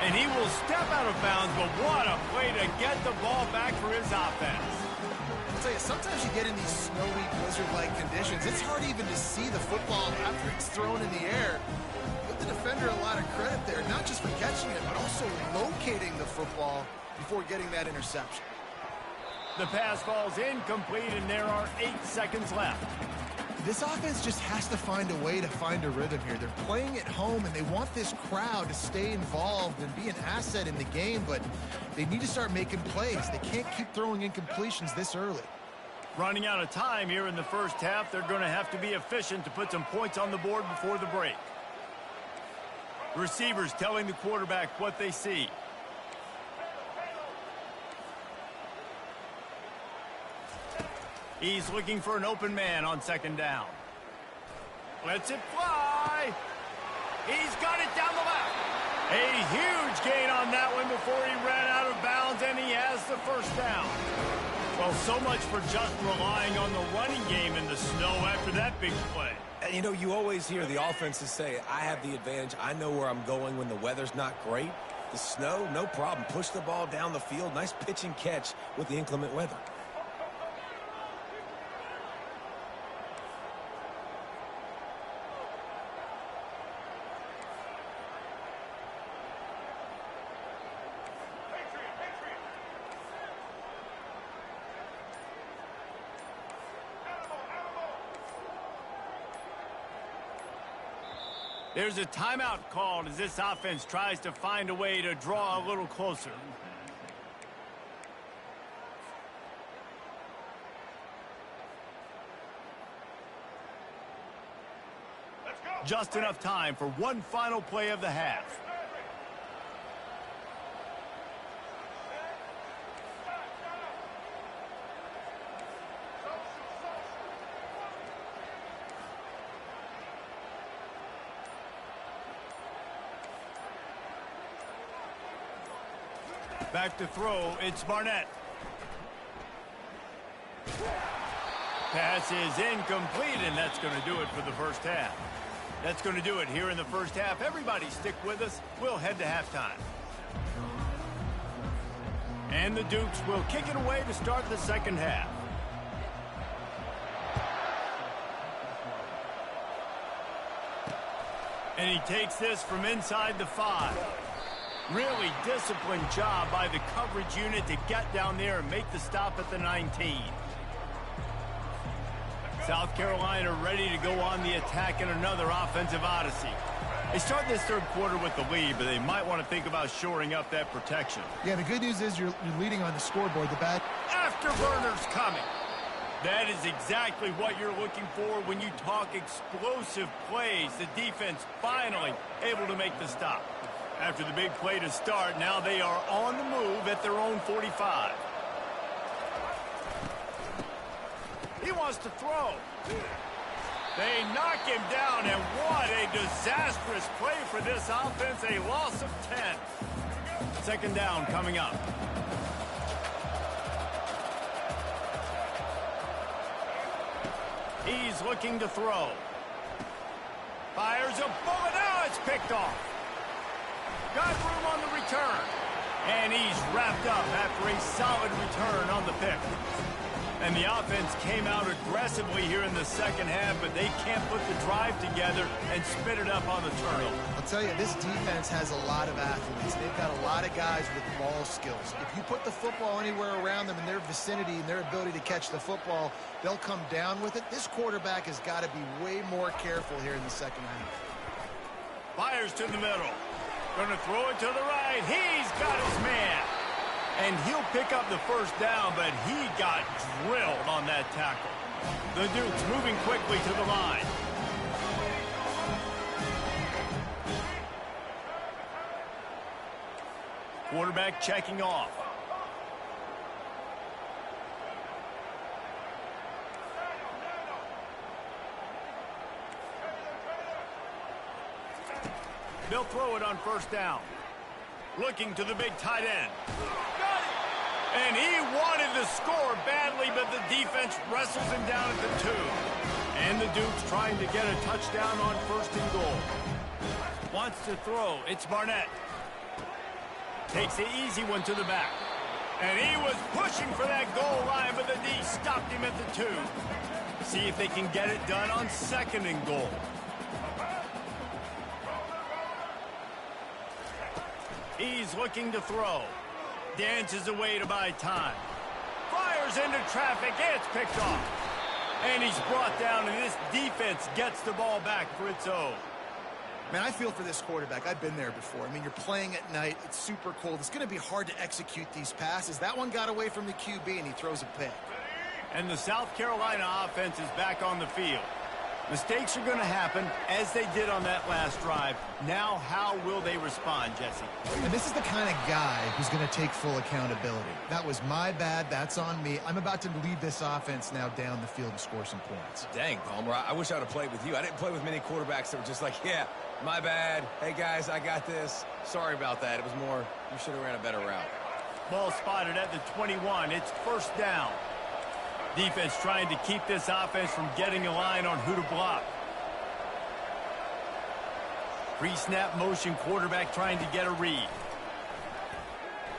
And he will step out of bounds, but what a play to get the ball back for his offense. I'll tell you, sometimes you get in these snowy, blizzard-like conditions. It's hard even to see the football after it's thrown in the air. Give the defender a lot of credit there, not just for catching it, but also locating the football before getting that interception. The pass falls incomplete, and there are 8 seconds left. This offense just has to find a way to find a rhythm here. They're playing at home, and they want this crowd to stay involved and be an asset in the game, but they need to start making plays. They can't keep throwing incompletions this early. Running out of time here in the first half, they're going to have to be efficient to put some points on the board before the break. Receivers telling the quarterback what they see. He's looking for an open man on second down. Lets it fly. He's got it down the left. A huge gain on that one before he ran out of bounds, and he has the first down. Well, so much for just relying on the running game in the snow after that big play. And, you know, you always hear the offenses say, I have the advantage. I know where I'm going when the weather's not great. The snow, no problem. Push the ball down the field. Nice pitch and catch with the inclement weather. There's a timeout called as this offense tries to find a way to draw a little closer. Just enough time for one final play of the half. Back to throw, it's Barnett. Pass is incomplete, and that's going to do it for the first half. That's going to do it here in the first half. Everybody stick with us. We'll head to halftime. And the Dukes will kick it away to start the second half. And he takes this from inside the 5. Really disciplined job by the coverage unit to get down there and make the stop at the 19. South Carolina ready to go on the attack in another offensive odyssey. They start this third quarter with the lead, but they might want to think about shoring up that protection. Yeah, the good news is you're leading on the scoreboard. The bad... Afterburner's coming. That is exactly what you're looking for when you talk explosive plays. The defense finally able to make the stop. After the big play to start, now they are on the move at their own 45. He wants to throw. They knock him down, and what a disastrous play for this offense. A loss of 10. Second down coming up. He's looking to throw. Fires a bullet. Now it's picked off. Got room on the return. And he's wrapped up after a solid return on the pick. And the offense came out aggressively here in the second half, but they can't put the drive together and spit it up on the turnover. I'll tell you, this defense has a lot of athletes. They've got a lot of guys with ball skills. If you put the football anywhere around them in their vicinity and their ability to catch the football, they'll come down with it. This quarterback has got to be way more careful here in the second half. Fires to the middle. Going to throw it to the right. He's got his man. And he'll pick up the first down, but he got drilled on that tackle. The Duke's moving quickly to the line. Quarterback checking off. They'll throw it on first down. Looking to the big tight end. And he wanted to score badly, but the defense wrestles him down at the 2. And the Duke's trying to get a touchdown on first and goal. Wants to throw. It's Barnett. Takes the easy one to the back. And he was pushing for that goal line, but the D stopped him at the 2. See if they can get it done on second and goal. He's looking to throw. Dances away to buy time. Fires into traffic. It's picked off. And he's brought down, and this defense gets the ball back for its own. Man, I feel for this quarterback. I've been there before. I mean, you're playing at night. It's super cold. It's going to be hard to execute these passes. That one got away from the QB, and he throws a pick. And the South Carolina offense is back on the field. Mistakes are going to happen, as they did on that last drive. Now, how will they respond, Jesse? And this is the kind of guy who's going to take full accountability. That was my bad. That's on me. I'm about to lead this offense now down the field and score some points. Dang, Palmer, I wish I would have played with you. I didn't play with many quarterbacks that were just like, yeah, my bad. Hey, guys, I got this. Sorry about that. It was more, you should have ran a better route. Ball spotted at the 21. It's first down. Defense trying to keep this offense from getting a line on who to block. Pre-snap motion, quarterback trying to get a read.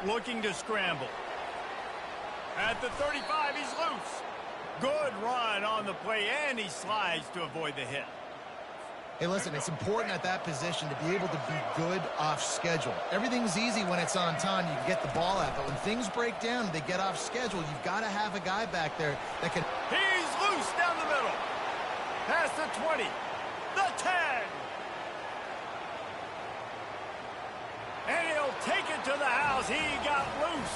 Looking to scramble. At the 35, he's loose. Good run on the play, and he slides to avoid the hit. Hey, listen, it's important at that position to be able to be good off schedule. Everything's easy when it's on time. You can get the ball out. But when things break down and they get off schedule, you've got to have a guy back there that can... He's loose down the middle. Past the 20. The 10. And he'll take it to the house. He got